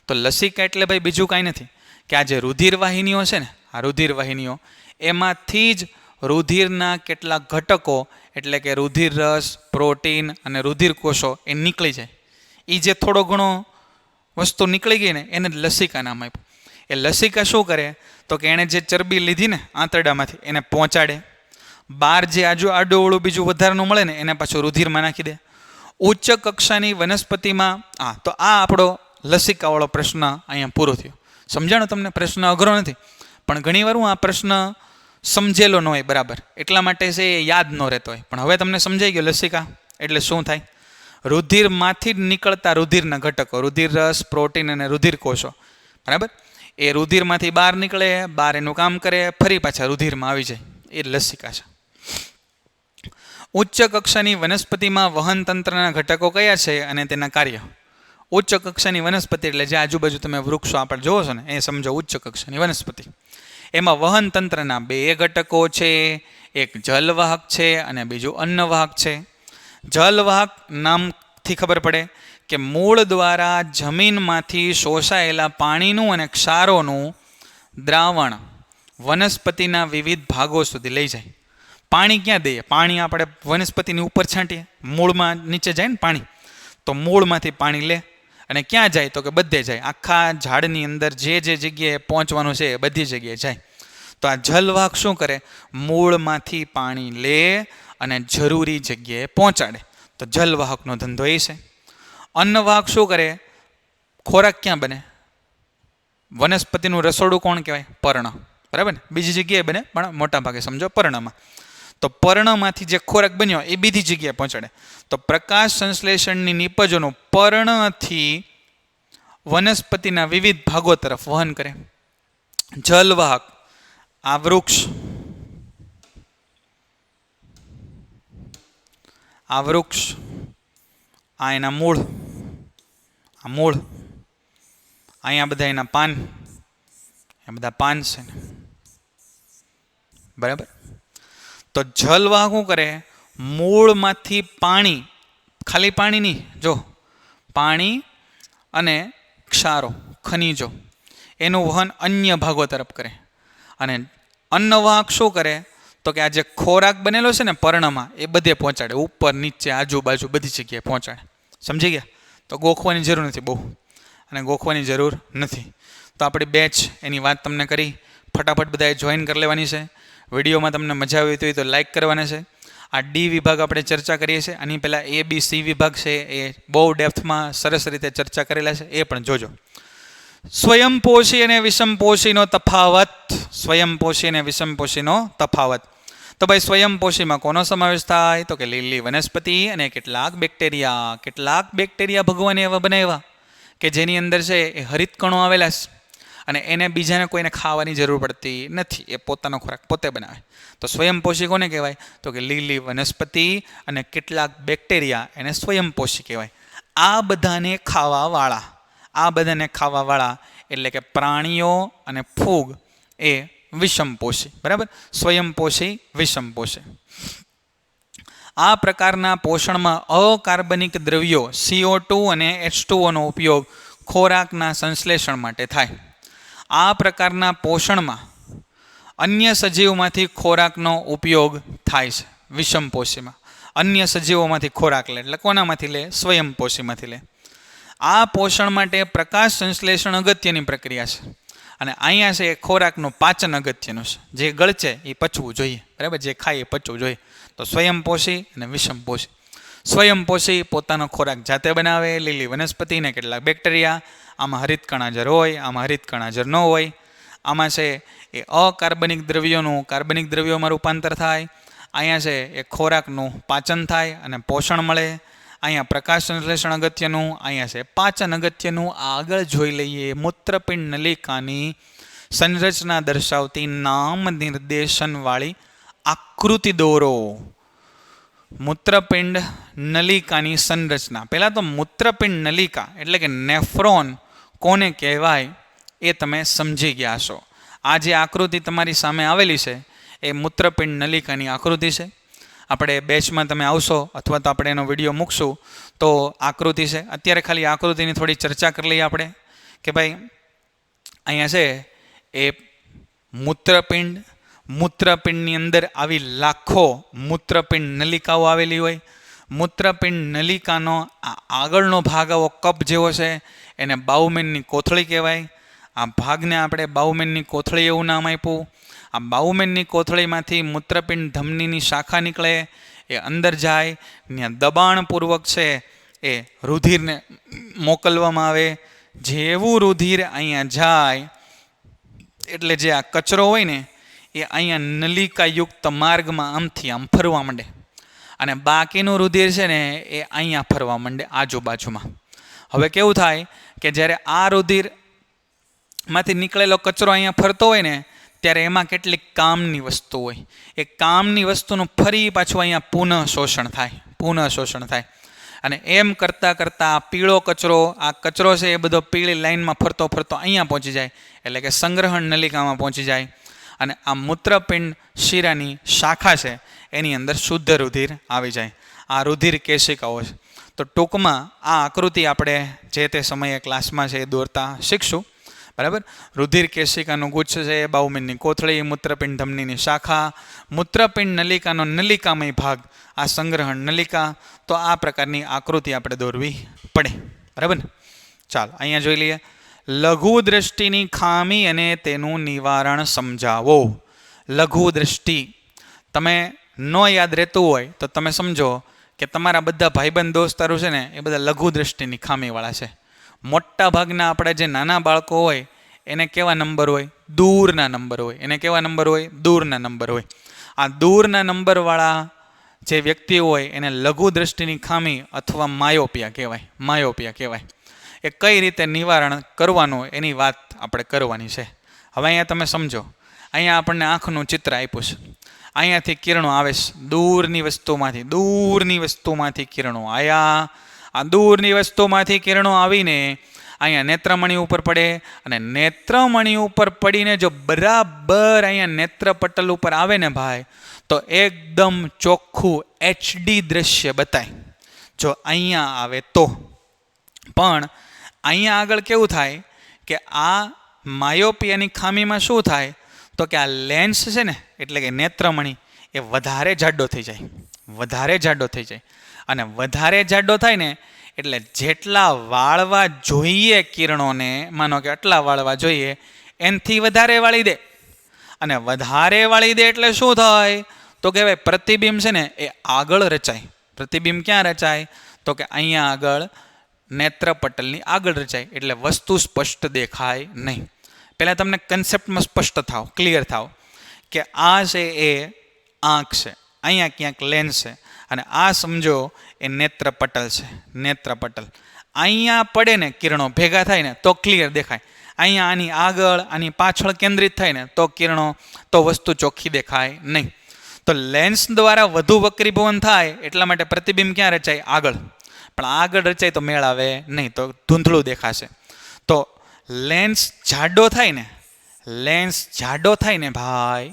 તો લસિકા એટલે ભાઈ બીજું કાંઈ નથી કે આ જે રુધિર વાહિનીઓ છે ને, આ રુધિર વાહિનીઓ એમાંથી જ રુધિરના કેટલાક ઘટકો એટલે કે રુધિર રસ, પ્રોટીન અને રુધિર કોષો એ નીકળી જાય. એ જે થોડો ઘણો વસ્તુ નીકળી ગઈ ને એને લસિકા નામ આપ્યું. એ લસિકા શું કરે તો કે એણે જે ચરબી લીધી ને આંતરડામાંથી એને પહોંચાડે. બહાર જે આડું બીજું વધારાનું મળે ને એને પાછું રુધિરમાં નાખી દે. ઉચ્ચ કક્ષાની વનસ્પતિમાં તો આ આપણો લસિકાવાળો પ્રશ્ન અહીંયા પૂરો થયો. સમજાણો તમને? પ્રશ્ન અઘરો નથી, પણ ઘણીવાર હું આ પ્રશ્ન સમજેલો ન હોય બરાબર, એટલા માટે છે એ યાદ ન રહેતો હોય. પણ હવે તમને સમજાઈ ગયો લસિકા એટલે શું થાય. રુધિરમાંથી જ નીકળતા રુધિરના ઘટકો, રુધિર રસ, પ્રોટીન અને રુધિર કોષો, બરાબર, એ રુધિરમાંથી બહાર નીકળે, બહાર એનું કામ કરે, ફરી પાછા રુધિરમાં આવી જાય, એ લસિકા છે. ઉચ્ચ કક્ષાની વનસ્પતિમાં વહન તંત્રના ઘટકો કયા છે અને તેના કાર્ય. ઉચ્ચ કક્ષાની વનસ્પતિ એટલે જે આજુબાજુ તમે વૃક્ષો આપણે જોવો છો ને એ સમજો ઉચ્ચ કક્ષાની વનસ્પતિ. એમાં વહન તંત્રના 2 ઘટકો છે, એક જલવાહક છે અને બીજું અન્નવાહક છે. જલવાહક નામથી ખબર પડે કે મૂળ દ્વારા જમીનમાંથી શોષાયેલા પાણીનું અને ક્ષારોનું દ્રાવણ વનસ્પતિના વિવિધ ભાગો સુધી લઈ જાય. પાણી ક્યાં દઈએ? પાણી આપણે વનસ્પતિની ઉપર છાંટીએ, મૂળમાં નીચે જાય ને પાણી, તો મૂળમાંથી પાણી લે અને ક્યાં જાય તો કે બધે જાય, આખા ઝાડની અંદર જે જગ્યાએ પહોંચવાનું છે એ બધી જગ્યાએ જાય. તો આ જલવાહક શું કરે? મૂળમાંથી પાણી લે અને જરૂરી જગ્યાએ પહોંચાડે. તો જલવાહકનો ધંધો એ છે. અન્નવાહક શું કરે? ખોરાક ક્યાં બને? વનસ્પતિનું રસોડું કોણ કહેવાય? પર્ણ, બરાબર ને? બીજી જગ્યાએ બને પણ મોટા ભાગે સમજો પર્ણમાં. તો પર્ણમાંથી જે ખોરાક બન્યો એ બીજી જગ્યાએ પહોંચાડે. તો પ્રકાશ સંશ્લેષણની નિપજોનું પર્ણથી વનસ્પતિના વિવિધ ભાગો તરફ વહન કરે. જલવાહક આ વૃક્ષ, આ એના મૂળ, અહીંયા બધા એના પાન, એ બધા પાન છે ને, બરાબર. તો જલવાહક શું કરે? મૂળમાંથી પાણી, ખાલી પાણી નહીં, જો પાણી અને ક્ષારો, ખનિજો, એનું વહન અન્ય ભાગો તરફ કરે. અને અન્નવાહક શું કરે તો કે આ જે ખોરાક બનેલો છે ને પર્ણમાં એ બધે પહોંચાડે, ઉપર નીચે આજુબાજુ બધી જગ્યાએ પહોંચાડે. સમજી ગયા? તો ગોખવાની જરૂર નથી બહુ, અને ગોખવાની જરૂર નથી. તો આપણી બેચ એની વાત તમને કરી, ફટાફટ બધાએ જોઈન કરી લેવાની છે. વિડીયોમાં તમને મજા આવી હોય તો લાઇક કરવાના છે. આ ડી વિભાગ આપણે ચર્ચા કરીએ છીએ, આની પહેલાં A, B, C વિભાગ છે એ બહુ ડેપ્થમાં સરસ રીતે ચર્ચા કરેલા છે, એ પણ જોજો. સ્વયંપોષી અને વિષમપોષીનો તફાવત. સ્વયંપોષી અને વિષમપોષીનો તફાવત. તો ભાઈ સ્વયંપોષીમાં કોનો સમાવેશ થાય તો કે લીલી વનસ્પતિ અને કેટલાક બેક્ટેરિયા ભગવાને એવા બનાવ્યા કે જેની અંદર છે એ હરિતકણો આવેલા છે અને એને બીજાને કોઈને ખાવાની જરૂર પડતી નથી, એ પોતાનો ખોરાક પોતે બનાવે. તો સ્વયંપોષી કોને કહેવાય તો કે લીલી વનસ્પતિ અને કેટલાક બેક્ટેરિયા, એને સ્વયંપોષી કહેવાય. આ બધાને ખાવાવાળા એટલે કે પ્રાણીઓ અને ફૂગ એ વિષમપોષી, બરાબર. સ્વયંપોષી, વિષમપોષી. આ પ્રકારના પોષણમાં અકાર્બનિક દ્રવ્યો CO2 અને H2O નો ઉપયોગ ખોરાકના સંશ્લેષણ માટે થાય. આ પ્રકારના પોષણમાં અન્ય સજીવોમાંથી ખોરાકનો ઉપયોગ થાય છે. વિષમપોષીમાં અન્ય સજીવોમાંથી ખોરાક લે, એટલે કોનામાંથી લે? સ્વયંપોષીમાંથી લે. આ પોષણ માટે પ્રકાશ સંશ્લેષણ અગત્યની પ્રક્રિયા છે. અને અહીંયા છે એ ખોરાકનું પાચન અગત્યનું છે. જે ગળચે એ પચવું જોઈએ, બરાબર, જે ખાય એ પચવું જોઈએ. તો સ્વયંપોષી અને વિષમપોષી. સ્વયંપોષી પોતાનો ખોરાક જાતે બનાવે, લીલી વનસ્પતિને કેટલાક બેક્ટેરિયા, આમાં હરિતકણ હાજર હોય, આમાં હરિતકણ હાજર ન હોય. આમાં છે એ અકાર્બનિક દ્રવ્યોનું કાર્બનિક દ્રવ્યોમાં રૂપાંતર થાય. અહીંયા છે એ ખોરાકનું પાચન થાય અને પોષણ મળે. અહીંયા પ્રકાશ સંશ્લેષણ અગત્યનું, અહીંયા છે પાચન અગત્યનું. આગળ જોઈ લઈએ. મૂત્રપિંડ નલિકાની સંરચના દર્શાવતી નામ નિર્દેશનવાળી આકૃતિ દોરો. મૂત્રપિંડ નલિકાની સંરચના. પહેલાં તો મૂત્રપિંડ નલિકા એટલે કે નેફ્રોન કોને કહેવાય એ તમે સમજી ગયા છો. આ જે આકૃતિ તમારી સામે આવેલી છે એ મૂત્રપિંડ નલિકાની આકૃતિ છે. આપણે બેચમાં તમે આવશો અથવા તો આપણે એનો વિડીયો મૂકશું તો આકૃતિ છે. અત્યારે ખાલી આકૃતિની થોડી ચર્ચા કરી લઈએ આપણે કે ભાઈ અહીંયા છે એ મૂત્રપિંડની અંદર આવી લાખો મૂત્રપિંડ નલિકાઓ આવેલી હોય. મૂત્રપિંડ નલિકાનો આ આગળનો ભાગ આવો કપ જેવો છે, એને બાઉમેનની કોથળી કહેવાય. આ ભાગને આપણે બાઉમેનની કોથળી એવું નામ આપ્યું. આ બાઉમેનની કોથળીમાંથી મૂત્રપિંડ ધમનીની શાખા નીકળે, એ અંદર જાય, ત્યાં દબાણપૂર્વક છે એ રુધિરને મોકલવામાં આવે. જેવું રુધિર અહીંયા જાય એટલે જે આ કચરો હોય ને એ અહીંયા નલિકાયુક્ત માર્ગમાં આમથી આમ ફરવા માંડે, અને બાકીનું રુધિર છે ને એ અહીંયા ફરવા માંડે આજુબાજુમાં. હવે કેવું થાય કે જ્યારે આ રુધિરમાંથી નીકળેલો કચરો અહીંયા ફરતો હોય ને ત્યારે એમાં કેટલીક કામની વસ્તુ હોય. એ કામની વસ્તુનું ફરી પાછું અહીંયા પુનઃશોષણ થાય. અને એમ કરતાં કરતાં આ પીળો કચરો, આ કચરો છે એ બધો પીળી લાઈનમાં ફરતો અહીંયા પહોંચી જાય, એટલે કે સંગ્રહણ નલિકામાં પહોંચી જાય. અને આ મૂત્રપિંડ શિરાની શાખા છે એની અંદર શુદ્ધ રુધિર આવી જાય. આ રુધિર કેશિકાઓ છે. તો ટૂંકમાં આ આકૃતિ આપણે જે તે સમયે ક્લાસમાં છે એ દોરતા શીખશું. બરાબર. રુધિર કેશિકાનું ગુચ્છ છે, બાઉમેનની કોથળી, મૂત્રપિંડ ધમનીની શાખા, મૂત્રપિંડ નલિકાનો નલિકામય ભાગ, આ સંગ્રહણ નલિકા. તો આ પ્રકારની આકૃતિ આપણે દોરવી પડે. બરાબર ને? ચાલો અહીંયા જોઈ લઈએ. લઘુ દ્રષ્ટિની ખામી અને તેનું નિવારણ સમજાવો. લઘુ દ્રષ્ટિ તમે ન યાદ રહેતું હોય તો તમે સમજો કે તમારા બધા ભાઈબંધ દોસ્તારો છે ને એ બધા લઘુ દ્રષ્ટિની ખામીવાળા છે. મોટા ભાગના આપણે જે નાના બાળકો હોય એને કેવા નંબર હોય? દૂરના નંબર હોય. એને કેવા નંબર હોય? દૂરના નંબર હોય. આ દૂરના નંબરવાળા જે વ્યક્તિઓ હોય એને લઘુ દ્રષ્ટિની ખામી અથવા માયોપિયા કહેવાય. એ કઈ રીતે નિવારણ કરવાનું એની વાત આપણે કરવાની છે. હવે અહીંયા તમે સમજો, અહીંયા આપણને આંખનું ચિત્ર આપ્યું છે. અહીંયાથી કિરણો આવે છે દૂરની વસ્તુમાંથી કિરણો આવ્યા. આ દૂરની વસ્તુમાંથી કિરણો આવીને અહીંયા નેત્રમણી ઉપર પડે, અને નેત્રમણી ઉપર પડીને જો બરાબર અહીંયા નેત્રપટલ ઉપર આવે ને ભાઈ, તો એકદમ ચોખ્ખું HD દ્રશ્ય બતાય જો અહીંયા આવે તો. પણ અહીંયા આગળ કેવું થાય કે આ માયોપિયાની ખામીમાં શું થાય તો કે આ લેન્સ છે ને એટલે કે નેત્રમણી એ વધારે જાડો થઈ જાય. અને વધારે જાડો થાય ને એટલે જેટલા વાળવા જોઈએ કિરણોને, માનો કે આટલા વાળવા જોઈએ, એનાથી વધારે વાળી દે. અને વધારે વાળી દે એટલે શું થાય તો કે ભાઈ પ્રતિબિંબ છે ને એ આગળ રચાય. પ્રતિબિંબ ક્યાં રચાય તો કે અહીંયા આગળ નેત્રપટલની આગળ રચાય. એટલે વસ્તુ સ્પષ્ટ દેખાય નહીં. પહેલાં તમને કન્સેપ્ટમાં સ્પષ્ટ થાવ, ક્લિયર થાવ કે આ છે એ આંખ છે, અહીંયા ક્યાંક લેન્સ છે, અને આ સમજો એ નેત્રપટલ છે. અહીંયા પડે ને કિરણો ભેગા થાય ને તો ક્લિયર દેખાય. અહીંયા આની આગળ આની પાછળ કેન્દ્રિત થાય ને તો કિરણો, તો વસ્તુ ચોખ્ખી દેખાય નહીં. તો લેન્સ દ્વારા વધુ વક્રીભવન થાય એટલા માટે પ્રતિબિંબ ક્યાં રચાય? આગળ. પણ આગળ રચાય તો મેળ આવે નહીં, તો ધૂંધળું દેખાશે. તો લેન્સ જાડો થાય ને ભાઈ,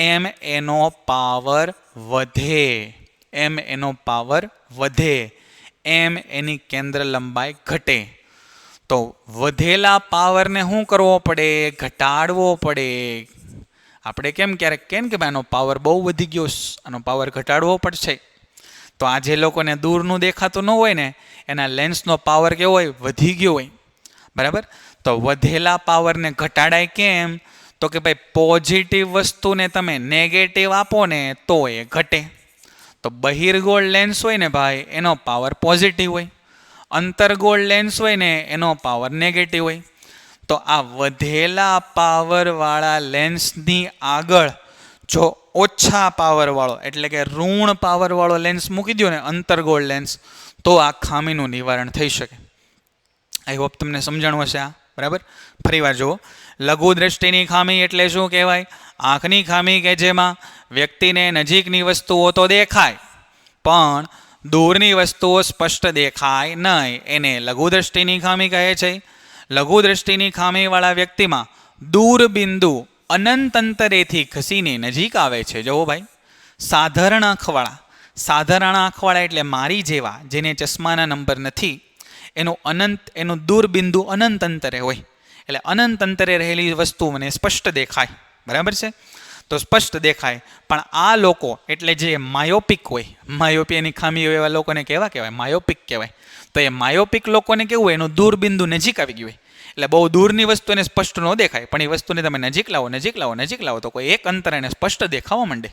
એમ એનો પાવર વધે, એમ એની કેન્દ્ર લંબાઈ ઘટે. તો વધેલા પાવરને શું કરવો પડે? ઘટાડવો પડે. આપણે ક્યારેક કે ભાઈ આનો પાવર બહુ વધી ગયો, આનો પાવર ઘટાડવો પડશે. તો આ જે લોકોને દૂરનું દેખાતું ન હોય ને એના લેન્સનો પાવર કેવો હોય? વધી ગયો હોય. બરાબર. તો વધેલા પાવરને ઘટાડાય કેમ તો કે ભાઈ પોઝિટિવ વસ્તુને તમે નેગેટિવ આપો ને તો એ ઘટે. તો બહિર્ગોળ લેન્સ હોય ને ભાઈ એનો પાવર પોઝિટિવ હોય, અંતર્ગોળ લેન્સ હોય ને એનો પાવર નેગેટિવ હોય. તો આ વધેલા પાવરવાળા લેન્સની આગળ જો ઓછા પાવરવાળો એટલે કે ઋણ પાવરવાળો લેન્સ મૂકી દો ને, અંતર્ગોળ લેન્સ, તો આ ખામીનું નિવારણ થઈ શકે. આઈ હોપ તમને સમજણ હશે આ. બરાબર. ફરીવાર જુઓ, લઘુ દ્રષ્ટિની ખામી એટલે શું કહેવાય? આંખની ખામી કે જેમાં વ્યક્તિને નજીકની વસ્તુઓ તો દેખાય પણ દૂરની વસ્તુઓ સ્પષ્ટ દેખાય નહીં, એને લઘુ દ્રષ્ટિની ખામી કહે છે. લઘુ દ્રષ્ટિની ખામીવાળા વ્યક્તિમાં દૂરબિંદુ અનંત અંતરેથી ખસીને નજીક આવે છે. જુઓ ભાઈ, સાધારણ આંખવાળા એટલે મારી જેવા જેને ચશ્માના નંબર નથી, એનું દૂર બિંદુ અનંત અંતરે હોય. એટલે અનંત અંતરે રહેલી વસ્તુ મને સ્પષ્ટ દેખાય. બરાબર છે? તો સ્પષ્ટ દેખાય. પણ આ લોકો એટલે જે માયોપિક હોય, માયોપિયાની ખામી હોય એવા લોકોને કેવા કહેવાય? માયોપિક કહેવાય. તો એ માયોપિક લોકોને કેવું હોય? એનું દૂરબિંદુ નજીક આવી ગયું હોય. એટલે બહુ દૂરની વસ્તુ એને સ્પષ્ટ ન દેખાય, પણ એ વસ્તુને તમે નજીક લાવો તો કોઈ એક અંતર એને સ્પષ્ટ દેખાવા માંડે.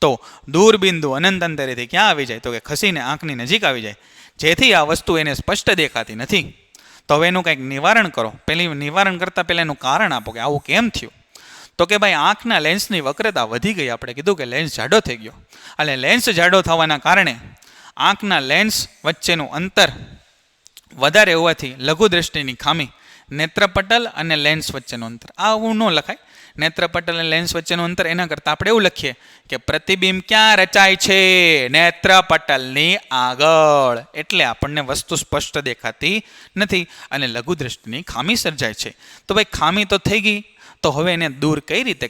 તો દૂરબિંદુ અનંત અંતરેથી ક્યાં આવી જાય? તો કે ખસીને આંખની નજીક આવી જાય, જેથી આ વસ્તુ એને સ્પષ્ટ દેખાતી નથી. તો હવે એનું કંઈક નિવારણ કરો. નિવારણ કરતાં પહેલાં એનું કારણ આપો કે આવું કેમ થયું. તો કે ભાઈ આંખના લેન્સની વક્રતા વધી ગઈ. આપણે કીધું કે લેન્સ જાડો થઈ ગયો. અને લેન્સ જાડો થવાના કારણે આંખના લેન્સ વચ્ચેનું અંતર વધારે હોવાથી લઘુદ્રષ્ટિની ખામી, નેત્રપટલ અને લેન્સ વચ્ચેનું અંતર. આવું ન લખાય. નેત્રપટલ અને લેન્સ વચ્ચેનું અંતર, એના કરતાં આપણે એવું લખીએ કે પ્રતિબિંબ ક્યાં રચાય છે? નેત્રપટલની આગળ. એટલે આપણને વસ્તુ સ્પષ્ટ દેખાતી નથી અને લઘુદ્રષ્ટિની ખામી સર્જાય છે. તો ભાઈ ખામી તો થઈ ગઈ, તો હવે એને દૂર કઈ રીતે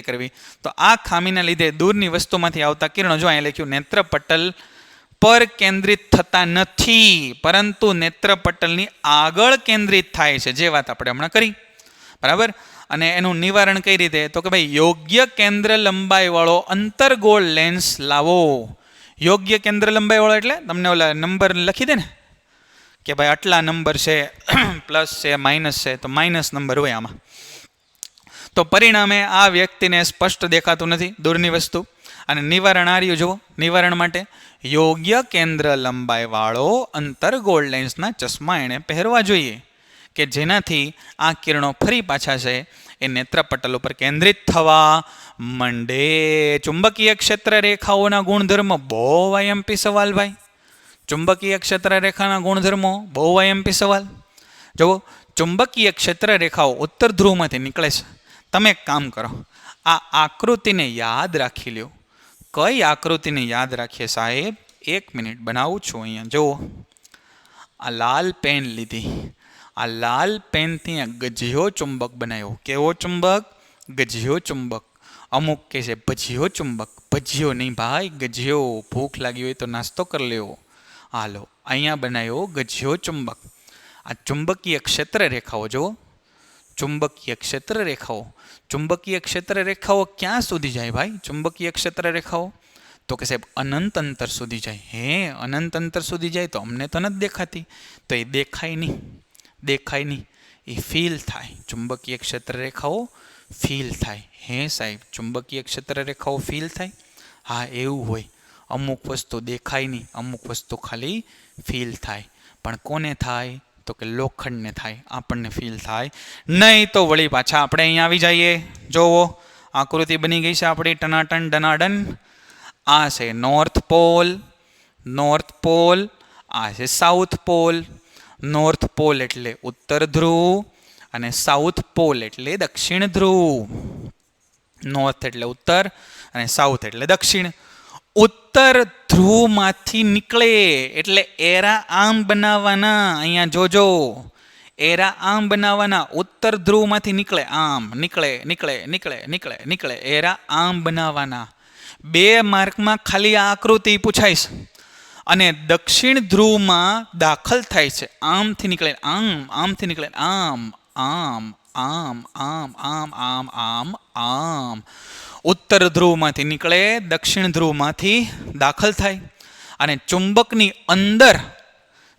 કરવી? તો આ ખામીના લીધે દૂરની વસ્તુમાંથી આવતા કિરણો, જો અહીંયા લખ્યું નેત્રપટલ પર કેન્દ્રિત થતા નથી, પરંતુ નેત્રપટલની આગળ કેન્દ્રિત થાય છે, જે વાત આપણે હમણાં કરી. બરાબર? અને એનું નિવારણ કઈ રીતે? તો કે ભાઈ યોગ્ય કેન્દ્ર લંબાઈવાળો અંતર્ગોળ લેન્સ લાવો. યોગ્ય કેન્દ્ર લંબાઈવાળો એટલે તમને ઓલા નંબર લખી દે ને કે ભાઈ આટલા નંબર છે, પ્લસ છે, માઇનસ છે, તો માઇનસ નંબર હોય આમાં. તો પરિણામે આ વ્યક્તિને સ્પષ્ટ દેખાતું નથી દૂરની વસ્તુ. અને નિવારણ આ રહ્યું. જુઓ, નિવારણ માટે યોગ્ય કેન્દ્ર લંબાઈવાળો અંતર્ગોળ લેન્સના ચશ્મા એણે પહેરવા જોઈએ, કે જેનાથી આ કિરણો ફરી પાછા છે એ નેત્રપટલ ઉપર કેન્દ્રિત થવા માંડે. ચુંબકીય ક્ષેત્ર રેખાઓના ગુણધર્મ બહુ આઈએમપી સવાલ ભાઈ. ચુંબકીય ક્ષેત્ર રેખાના ગુણધર્મો બહુ આઈએમપી સવાલ. જુઓ, ચુંબકીય ક્ષેત્ર રેખાઓ ઉત્તર ધ્રુવમાંથી નીકળે છે. તમે એક કામ કરો, આ આકૃતિને યાદ રાખી લ્યો. કઈ આકૃતિને યાદ રાખીએ સાહેબ? 1 મિનિટ બનાવું છું અહીંયા. જુઓ, આ લાલ પેન લીધી. આ લાલ પેનથી ગજિયો ચુંબક બનાવ્યો. કેવો ચુંબક? ગજિયો ચુંબક. અમુક કહે છે ભજીયો ચુંબક. ભજીયો નહીં ભાઈ, ગજિયો. ભૂખ લાગી હોય તો નાસ્તો કરી લેવો. હાલો, અહીંયા બનાવ્યો ગજિયો ચુંબક. આ ચુંબકીય ક્ષેત્ર રેખાઓ જુઓ, ચુંબકીય ક્ષેત્ર રેખાઓ. ચુંબકીય ક્ષેત્ર રેખાઓ ક્યાં સુધી જાય ભાઈ? ચુંબકીય ક્ષેત્ર રેખાઓ તો કે સાહેબ અનંત અંતર સુધી જાય. હે, અનંત અંતર સુધી જાય તો અમને તો નથી દેખાતી. તો એ દેખાય નહીં, એ ફીલ થાય. ચુંબકીય ક્ષેત્ર રેખાઓ ફીલ થાય. હે સાહેબ, ચુંબકીય ક્ષેત્ર રેખાઓ ફીલ થાય? હા, એવું હોય. અમુક વસ્તુ દેખાય નહીં, અમુક વસ્તુ ખાલી ફીલ થાય. પણ કોને થાય? તો કે લોખંડને થાય. આપણને ફીલ થાય નહીં. તો વળી પાછા આપણે અહીંયા આવી જઈએ. જોવો, આકૃતિ બની ગઈ છે આપણી ટનાટન ડનાડન. આ છે નોર્થ પોલ, આ છે સાઉથ પોલ. નોર્થ પોલ એટલે ઉત્તર ધ્રુવ અને સાઉથ પોલ એટલે દક્ષિણ ધ્રુવ. નોર્થ એટલે ઉત્તર અને સાઉથ એટલે દક્ષિણ. ઉત્તર ધ્રુવમાંથી નીકળે એટલે એરા આમ બનાવવાના. અહીંયા જોજો, એરા આમ બનાવવાના. ઉત્તર ધ્રુવમાંથી નીકળે, આમ નીકળે. એરા આમ બનાવવાના. 2 માર્કમાં ખાલી આ આકૃતિ પૂછાય છે. અને દક્ષિણ ધ્રુવમાં દાખલ થાય છે. આમથી નીકળે, આમથી નીકળે, આમ. ઉત્તર ધ્રુવમાંથી નીકળે, દક્ષિણ ધ્રુવમાંથી દાખલ થાય. અને ચુંબકની અંદર,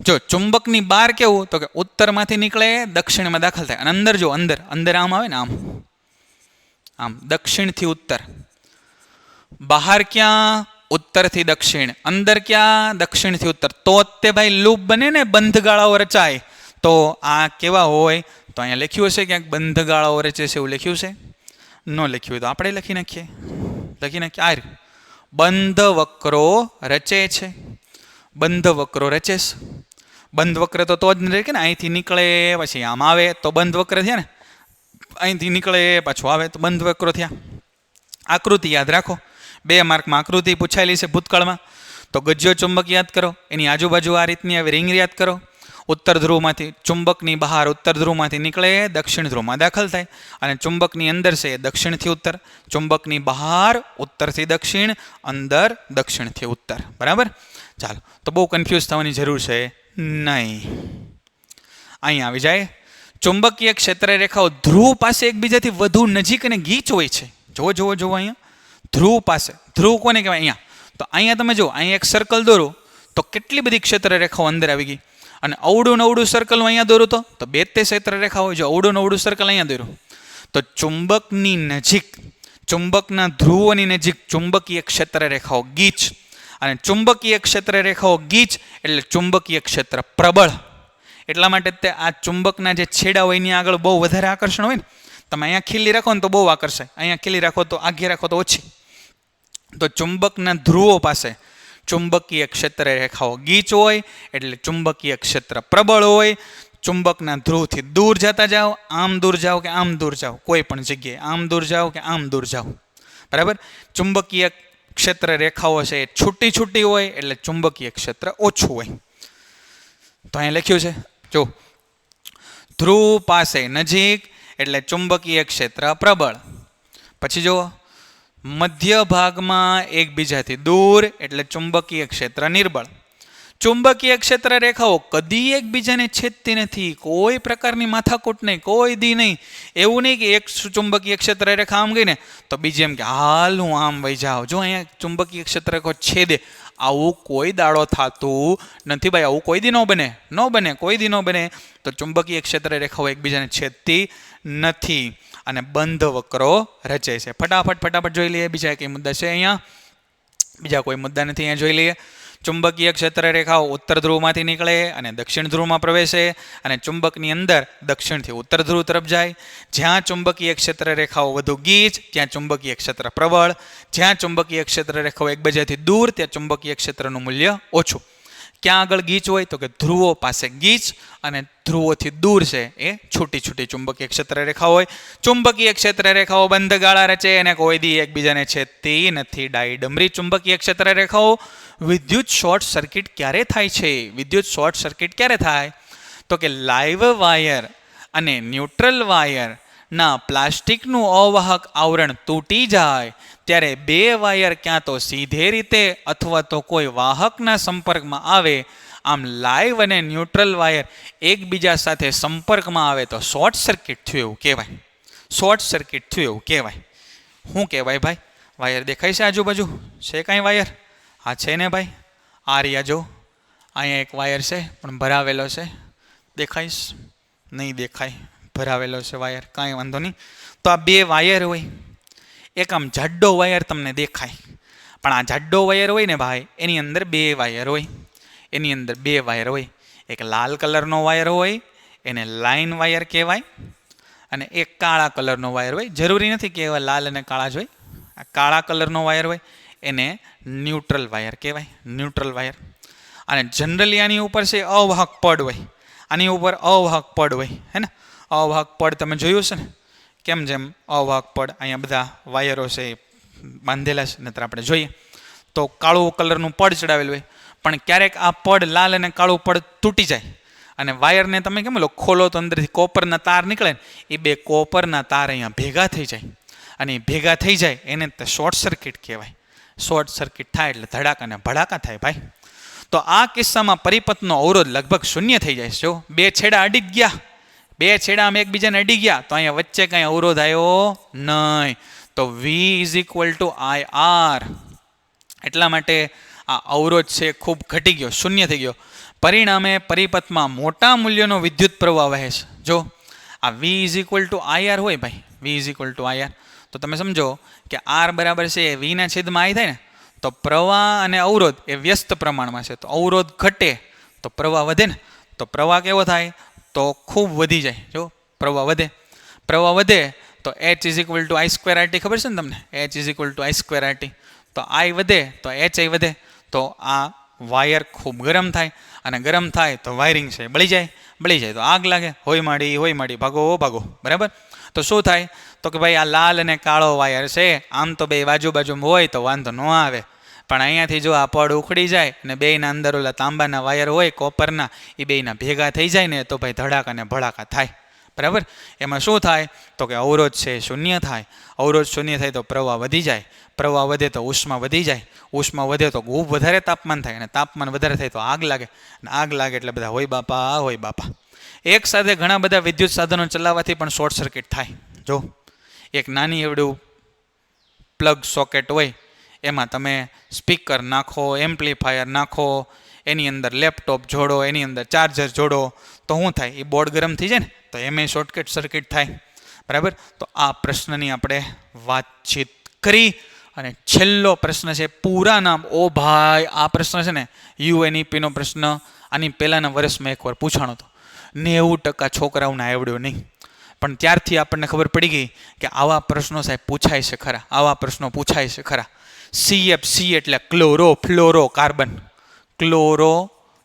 જો ચુંબકની બહાર કેવું? તો કે ઉત્તરમાંથી નીકળે, દક્ષિણમાં દાખલ થાય. અને અંદર જો, અંદર આમ આવે ને, આમ દક્ષિણથી ઉત્તર. બહાર ક્યાં? ઉત્તરથી દક્ષિણ. અંદર ક્યાં? દક્ષિણથી ઉત્તર. તો તે ભાઈ લૂપ બને ને, બંધગાળાઓ રચાય. તો આ કેવા હોય? તો અહીંયા લખ્યું હશે ક્યાંક બંધગાળાઓ રચે છે, એવું લખ્યું છે? ન લખ્યું હોય તો આપણે લખી નાખીએ. આ બંધ વક્રો રચે છે. બંધ વક્રો રચે છે. બંધ વક્ર તો જ રહે કે ને, અહીંથી નીકળે પછી આમ આવે તો બંધ વક્ર થયા ને. અહીંથી નીકળે પાછું આવે તો બંધ વક્રો થયા. આકૃતિ યાદ રાખો. 2 માર્કમાં આકૃતિ પૂછાયેલી છે ભૂતકાળમાં. તો ગજ્યો ચુંબક યાદ કરો. એની આજુબાજુ આ રીતની આવી રિંગ યાદ કરો. ઉત્તર ધ્રુવમાંથી, ચુંબકની બહાર ઉત્તર ધ્રુવમાંથી નીકળે, દક્ષિણ ધ્રુવમાં દાખલ થાય. અને ચુંબકની અંદર છે દક્ષિણથી ઉત્તર. ચુંબકની બહાર ઉત્તરથી દક્ષિણ, અંદર દક્ષિણથી ઉત્તર. બરાબર? ચાલો, તો બહુ કન્ફ્યુઝ થવાની જરૂર છે નહીં. અહીં આવી જાય. ચુંબકીય ક્ષેત્ર રેખાઓ ધ્રુવ પાસે એકબીજાથી વધુ નજીક અને ગીચ હોય છે. જુઓ જુઓ જુઓ અહીંયા ધ્રુવ પાસે. ધ્રુવ કોને કહેવાય? અહીંયા. તો અહીંયા તમે જુઓ, અહીંયા એક સર્કલ દોરો તો કેટલી બધી ક્ષેત્ર રેખાઓ અંદર આવી ગઈ. અને અવડું નવડું સર્કલ અહીંયા દોરું તો બે તે ક્ષેત્ર રેખા હોય. જો અવડું નવડું સર્કલ અહીંયા દોર્યું તો ચુંબકની નજીક, ચુંબકના ધ્રુવોની નજીક ચુંબકીય ક્ષેત્ર રેખાઓ ગીચ. અને ચુંબકીય ક્ષેત્ર રેખાઓ ગીચ એટલે ચુંબકીય ક્ષેત્ર પ્રબળ. એટલા માટે તે આ ચુંબકના જે છેડા હોય એની આગળ બહુ વધારે આકર્ષણ હોય ને. તમે અહીંયા ખીલી રાખો ને તો બહુ આકર્ષાય, અહીંયા ખીલી રાખો તો આઘી રાખો તો ઓછી. તો ચુંબકના ધ્રુવો પાસે ચુંબકીય ક્ષેત્ર રેખાઓ ગીચ હોય એટલે ચુંબકીય ક્ષેત્ર પ્રબળ હોય. ચુંબકના ધ્રુવથી દૂર જતા જાઓ, આમ દૂર જાઓ કે આમ દૂર જાઓ, કોઈ પણ જગ્યાએ આમ દૂર જાઓ કે આમ દૂર જાઓ, બરાબર. ચુંબકીય ક્ષેત્ર રેખાઓ છે એ છૂટી છૂટી હોય એટલે ચુંબકીય ક્ષેત્ર ઓછું હોય. તો અહીંયા લખ્યું છે જો, ધ્રુવ પાસે નજીક એટલે ચુંબકીય ક્ષેત્ર પ્રબળ. પછી જો, મધ્ય ભાગમાં એકબીજાથી દૂર એટલે ચુંબકીય ક્ષેત્ર નિર્બળ. ચુંબકીય ક્ષેત્ર રેખાઓ કદી એકબીજાને છેદતી નથી, કોઈ પ્રકારની માથાકૂટ નહીં, કોઈ દી નહીં. એવું નહીં કે એક ચુંબકીય ક્ષેત્ર રેખા આમ ગઈ ને તો બીજી એમ કે હાલ હું આમ વહી જાઉં. જો અહીંયા ચુંબકીય ક્ષેત્ર રેખો છેદે, આવું કોઈ દાડો થતું નથી ભાઈ. આવું કોઈ દી ન બને, ન બને, કોઈ દી ન બને. તો ચુંબકીય ક્ષેત્ર રેખાઓ એકબીજાને છેદતી નથી અને બંધ વક્રો રચે છે. ફટાફટ જોઈ લઈએ બીજા કઈ મુદ્દા છે અહીંયા. બીજા કોઈ મુદ્દા નથી, અહીંયા જોઈ લઈએ. ચુંબકીય ક્ષેત્ર રેખાઓ ઉત્તર ધ્રુવમાંથી નીકળે અને દક્ષિણ ધ્રુવમાં પ્રવેશે અને ચુંબકની અંદર દક્ષિણથી ઉત્તર ધ્રુવ તરફ જાય. જ્યાં ચુંબકીય ક્ષેત્ર રેખાઓ વધુ ગીચ ત્યાં ચુંબકીય ક્ષેત્ર પ્રબળ. જ્યાં ચુંબકીય ક્ષેત્ર રેખાઓ એકબીજાથી દૂર ત્યાં ચુંબકીય ક્ષેત્રનું મૂલ્ય ઓછું. ક્યાં આગળ ગીચ હોય તો કે ધ્રુવો પાસે ગીચ અને ધ્રુવોથી દૂર છે એ છૂટી છૂટી ચુંબકીય ક્ષેત્ર રેખાઓ હોય. ચુંબકીય ક્ષેત્ર રેખાઓ બંધ ગાળા રચે અને કોઈ દી એકબીજાને છેદતી નથી. ડાયડમરી ચુંબકીય ક્ષેત્ર રેખાઓ વિદ્યુત શોર્ટ સર્કિટ ક્યારે થાય છે? વિદ્યુત શોર્ટ સર્કિટ ક્યારે થાય તો કે લાઇવ વાયર અને ન્યુટ્રલ વાયરના પ્લાસ્ટિકનું અવાહક આવરણ તૂટી જાય ત્યારે બે વાયર ક્યાં તો સીધે રીતે અથવા તો કોઈ વાહકના સંપર્કમાં આવે. આમ લાઈવ અને ન્યુટ્રલ વાયર એકબીજા સાથે સંપર્કમાં આવે તો શોર્ટ સર્કિટ થયું એવું કહેવાય. શોર્ટ સર્કિટ થયું એવું કહેવાય. શું કહેવાય ભાઈ? વાયર દેખાય છે આજુબાજુ? છે કાંઈ વાયર? હા છે ને ભાઈ. આ રહ્યા જો, અહીંયા એક વાયર છે પણ ભરાવેલો છે. દેખાઈશ? નહીં દેખાય, ભરાવેલો છે વાયર. કાંઈ વાંધો નહીં. તો આ બે વાયર હોય. એક આમ જાડો વાયર તમને દેખાય, પણ આ જાડો વાયર હોય ને ભાઈ એની અંદર બે વાયર હોય. એની અંદર બે વાયર હોય. એક લાલ કલરનો વાયર હોય એને લાઇન વાયર કહેવાય અને એક કાળા કલરનો વાયર હોય. જરૂરી નથી કે એવા લાલ અને કાળા જ હોય. આ કાળા કલરનો વાયર હોય એને ન્યુટ્રલ વાયર કહેવાય. Neutral wire. અને જનરલી આની ઉપર છે અવાહક પડ હોય. આની ઉપર અવાહક પડ હોય, હે ને? અવાહક પડ તમે જોયું છે ને કેમ? જેમ અવાહક પડ અહીંયા બધા વાયરો છે બાંધેલા છે. નહીતર આપણે જોઈએ તો કાળું કલરનું પડ ચડાવેલું હોય, પણ ક્યારેક આ પડ લાલ અને કાળું પડ તૂટી જાય અને વાયરને તમે કેમ લો ખોલો તો અંદરથી કોપરના તાર નીકળે ને, એ બે કોપરના તાર અહીંયા ભેગા થઈ જાય અને એ ભેગા થઈ જાય એને શોર્ટ સર્કિટ કહેવાય. શોર્ટ સર્કિટ થાય એટલે ધડાકા અને ભડાકા થાય ભાઈ. તો આ કિસ્સામાં પરિપથનો અવરોધ લગભગ શૂન્ય થઈ જાય છે. જો બે છેડા અડી ગયા, બે છેડામાં એકબીજાને અડી ગયા તો અહીંયા વચ્ચે કાંઈ અવરોધ આવ્યો નહીં. તો V = IR. એટલા માટે આ અવરોધ છે ખૂબ ઘટી ગયો, શૂન્ય થઈ ગયો. પરિણામે પરિપથમાં મોટા મૂલ્યનો વિદ્યુત પ્રવાહ વહે છે. જો આ V = IR હોય ભાઈ, V = IR, તો તમે સમજો કે R બરાબર છે એ Vના છેદમાં I થાય ને, તો પ્રવાહ અને અવરોધ એ વ્યસ્ત પ્રમાણમાં છે. તો અવરોધ ઘટે તો પ્રવાહ વધે ને. તો પ્રવાહ કેવો થાય તો ખૂબ વધી જાય. જો પ્રવાહ વધે, પ્રવાહ વધે તો H = I²RT. ખબર છે ને તમને? H = I²RT. તો I વધે તો H વધે. તો આ વાયર ખૂબ ગરમ થાય અને ગરમ થાય તો વાયરિંગ છે બળી જાય. બળી જાય તો આગ લાગે. હોય માડી ભાગો ભાગો. બરાબર. તો શું થાય તો કે ભાઈ આ લાલ અને કાળો વાયર છે આમ તો બે બાજુમાં હોય તો વાંધો ન આવે, પણ અહીંયાથી જો આ પડ ઉખડી જાય અને બેયના અંદર ઓલા તાંબાના વાયર હોય કોપરના, એ બેયના ભેગા થઈ જાય ને તો ભાઈ ધડાકા ને ભડાકા થાય. બરાબર. એમાં શું થાય તો કે અવરોધ છે શૂન્ય થાય, અવરોધ શૂન્ય થાય તો પ્રવાહ વધી જાય, પ્રવાહ વધે તો ઉષ્મા વધી જાય, ઉષ્મા વધે તો ખૂબ વધારે તાપમાન થાય, અને તાપમાન વધારે થાય તો આગ લાગે, અને આગ લાગે એટલે બધા હોય બાપા. એક સાથે ઘણા બધા વિદ્યુત સાધનો ચલાવવાથી પણ શોર્ટ સર્કિટ થાય. જો એક નાની એવડું પ્લગ સોકેટ હોય, એમાં તમે સ્પીકર નાખો, એમ્પ્લીફાયર નાખો, એની અંદર લેપટોપ જોડો, એની અંદર ચાર્જર જોડો, તો શું થાય? એ બોર્ડ ગરમ થઈ જાય ને, તો એમાં સર્કિટ થાય. બરાબર. તો આ પ્રશ્નની આપણે વાતચીત કરી. અને છેલ્લો પ્રશ્ન છે પૂરા નામ. ઓ ભાઈ, આ પ્રશ્ન છે ને યુએનઈપીનો પ્રશ્ન આની પહેલાંના વર્ષમાં એકવાર પૂછાણો હતો. 90% છોકરાઓને આવડ્યો નહીં, પણ ત્યારથી આપણને ખબર પડી ગઈ કે આવા પ્રશ્નો સાહેબ પૂછાય છે ખરા, આવા પ્રશ્નો પૂછાય છે ખરા. CFC એટલે chloro fluoro carbon, chloro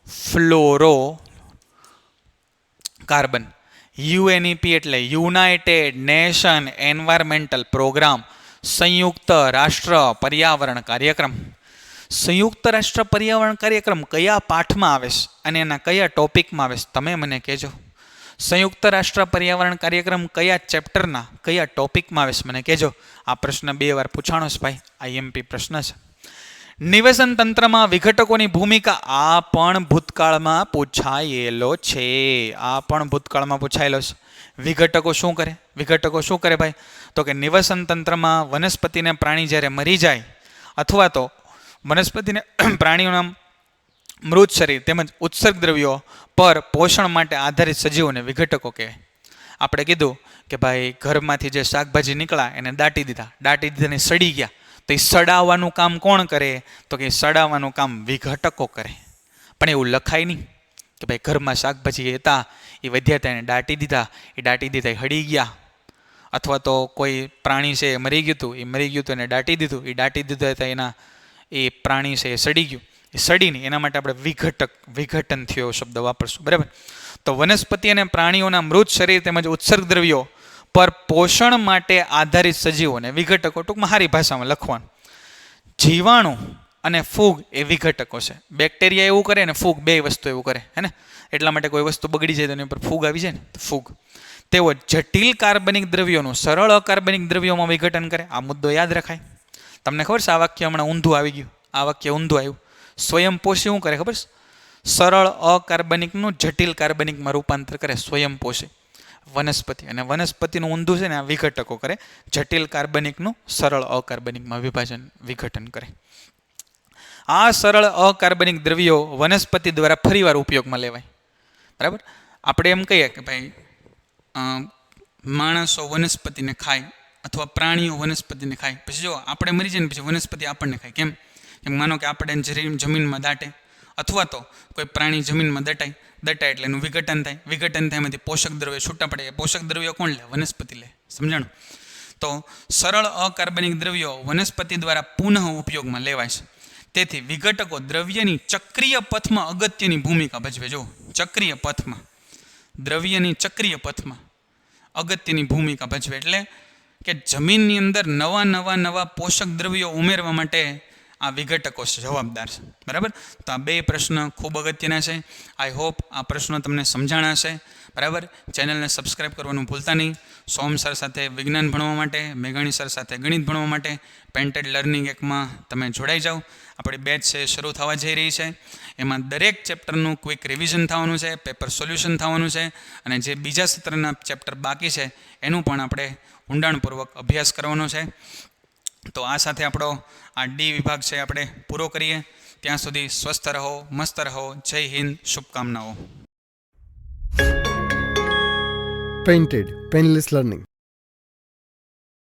fluoro carbon. UNEP એટલે યુનાઇટેડ નેશન એન્વાયરમેન્ટલ પ્રોગ્રામ, સંયુક્ત રાષ્ટ્ર પર્યાવરણ કાર્યક્રમ. સંયુક્ત રાષ્ટ્ર પર્યાવરણ કાર્યક્રમ કયા પાઠમાં આવે છે અને એના કયા ટોપિકમાં આવે છે તમે મને કહેજો. સંયુક્ત રાષ્ટ્ર પર્યાવરણ કાર્યક્રમ કયા ચેપ્ટરના કયા ટોપિકમાં આવે છે મને કહેજો. આ પ્રશ્ન 2 વાર પૂછાણો છે ભાઈ, આઈએમપી પ્રશ્ન છે. નિવેશન તંત્રમાં વિઘટકોની ભૂમિકા, આ પણ ભૂતકાળમાં પૂછાયેલો છે, આ પણ ભૂતકાળમાં પૂછાયેલો છે. વિઘટકો શું કરે? વિઘટકો શું કરે ભાઈ? તો કે નિવસન તંત્રમાં વનસ્પતિને પ્રાણી જ્યારે મરી જાય, અથવા તો વનસ્પતિને પ્રાણીઓના મૃત શરીર તેમજ ઉત્સર્ગ દ્રવ્યો પર પોષણ માટે આધારિત સજીવોને વિઘટકો કહેવાય. આપણે કીધું કે ભાઈ ઘરમાંથી જે શાકભાજી નીકળ્યા એને દાટી દીધાને સડી ગયા, તો એ સડાવવાનું કામ કોણ કરે? તો કે સડાવવાનું કામ વિઘટકો કરે. પણ એવું લખાય નહીં કે ભાઈ ઘરમાં શાકભાજી હતા એ વધ્યા હતા એને દાટી દીધા એ હળી ગયા, અથવા તો કોઈ પ્રાણી છે એ મરી ગયું હતું એને દાટી દીધું હતા એના એ પ્રાણી છે એ સડી ગયું, એ સડીને એના માટે આપણે વિઘટન થયો શબ્દ વાપરશું. બરાબર. તો વનસ્પતિ અને પ્રાણીઓના મૃત શરીર તેમજ ઉત્સર્ગ દ્રવ્યો પર પોષણ માટે આધારિત સજીવોને વિઘટકો, ટૂંકમાં સારી ભાષામાં લખવાનું. જીવાણુ અને ફૂગ એ વિઘટકો છે. બેક્ટેરિયા એવું કરે ને ફૂગ, 2 વસ્તુ એવું કરે, હે ને. એટલા માટે કોઈ વસ્તુ બગડી જાય તો એની ઉપર ફૂગ આવી જાય ને, તો ફૂગ. તેઓ જટિલ કાર્બનિક દ્રવ્યોનું સરળ અકાર્બનિક દ્રવ્યોમાં વિઘટન કરે. આ મુદ્દો યાદ રખાય. તમને ખબર છે આ વાક્ય હમણાં ઊંધું આવી ગયું, આ વાક્ય ઊંધું આવ્યું. સ્વયંપોષી શું કરે ખબર છે? સરળ અકાર્બનિકનું જટિલ કાર્બનિકમાં રૂપાંતર કરે, સ્વયંપોષી વનસ્પતિ. અને વનસ્પતિનું ઊંધું છે ને આ વિઘટકો કરે, જટિલ કાર્બનિકનું સરળ અકાર્બનિકમાં વિઘટન કરે. આ સરળ અકાર્બનિક દ્રવ્યો વનસ્પતિ દ્વારા ફરીવાર ઉપયોગમાં લેવાય. બરાબર. આપણે એમ કહીએ કે ભાઈ માણસો વનસ્પતિને ખાય અથવા પ્રાણીઓ વનસ્પતિને ખાય, પછી જો આપણે મરી જાય ને પછી વનસ્પતિ આપણને ખાય. કેમ? માનો કે આપણે જમીનમાં દાટે, અથવા તો કોઈ પ્રાણી જમીનમાં દટાય એટલે એનું વિઘટન થાય, વિઘટન થાય એમાંથી પોષક દ્રવ્યો છૂટા પડે. એ પોષક દ્રવ્યો કોણ લે? વનસ્પતિ લે. સમજાણું? તો સરળ અકાર્બનિક દ્રવ્યો વનસ્પતિ દ્વારા પુનઃ ઉપયોગમાં લેવાય છે. તેથી વિઘટકો દ્રવ્યની ચક્રીય પથમાં અગત્યની ભૂમિકા ભજવે. જો ચક્રીય પથમાં, દ્રવ્યની ચક્રીય પથમાં અગત્યની ભૂમિકા ભજવે એટલે કે જમીનની અંદર નવા પોષક દ્રવ્યો ઉમેરવા માટે આ વિઘટકો જવાબદાર છે. બરાબર. તો આ 2 પ્રશ્ન ખૂબ અગત્યના છે. આઈ હોપ આ પ્રશ્નો તમને સમજાણા હશે. બરાબર. ચેનલને સબસ્ક્રાઈબ કરવાનું ભૂલતા નહીં. સોમ સર સાથે વિજ્ઞાન ભણવા માટે, મેઘાણી સર સાથે ગણિત ભણવા માટે પેન્ટેડ લર્નિંગ એકમાં તમે જોડાઈ જાઓ. આપણી બેચ છે શરૂ થવા જઈ રહી છે. એમાં દરેક ચેપ્ટરનું ક્વિક રિવિઝન થવાનું છે, પેપર સોલ્યુશન થવાનું છે, અને જે બીજા સત્રના ચેપ્ટર બાકી છે એનું પણ આપણે ઊંડાણપૂર્વક અભ્યાસ કરવાનો છે. તો આ સાથે આપણો આ ડી વિભાગ છે આપણે પૂરો કરીએ. ત્યાં સુધી સ્વસ્થ રહો, મસ્ત રહો. જય હિન્દ, શુભકામનાઓ. Painted Painless Learning.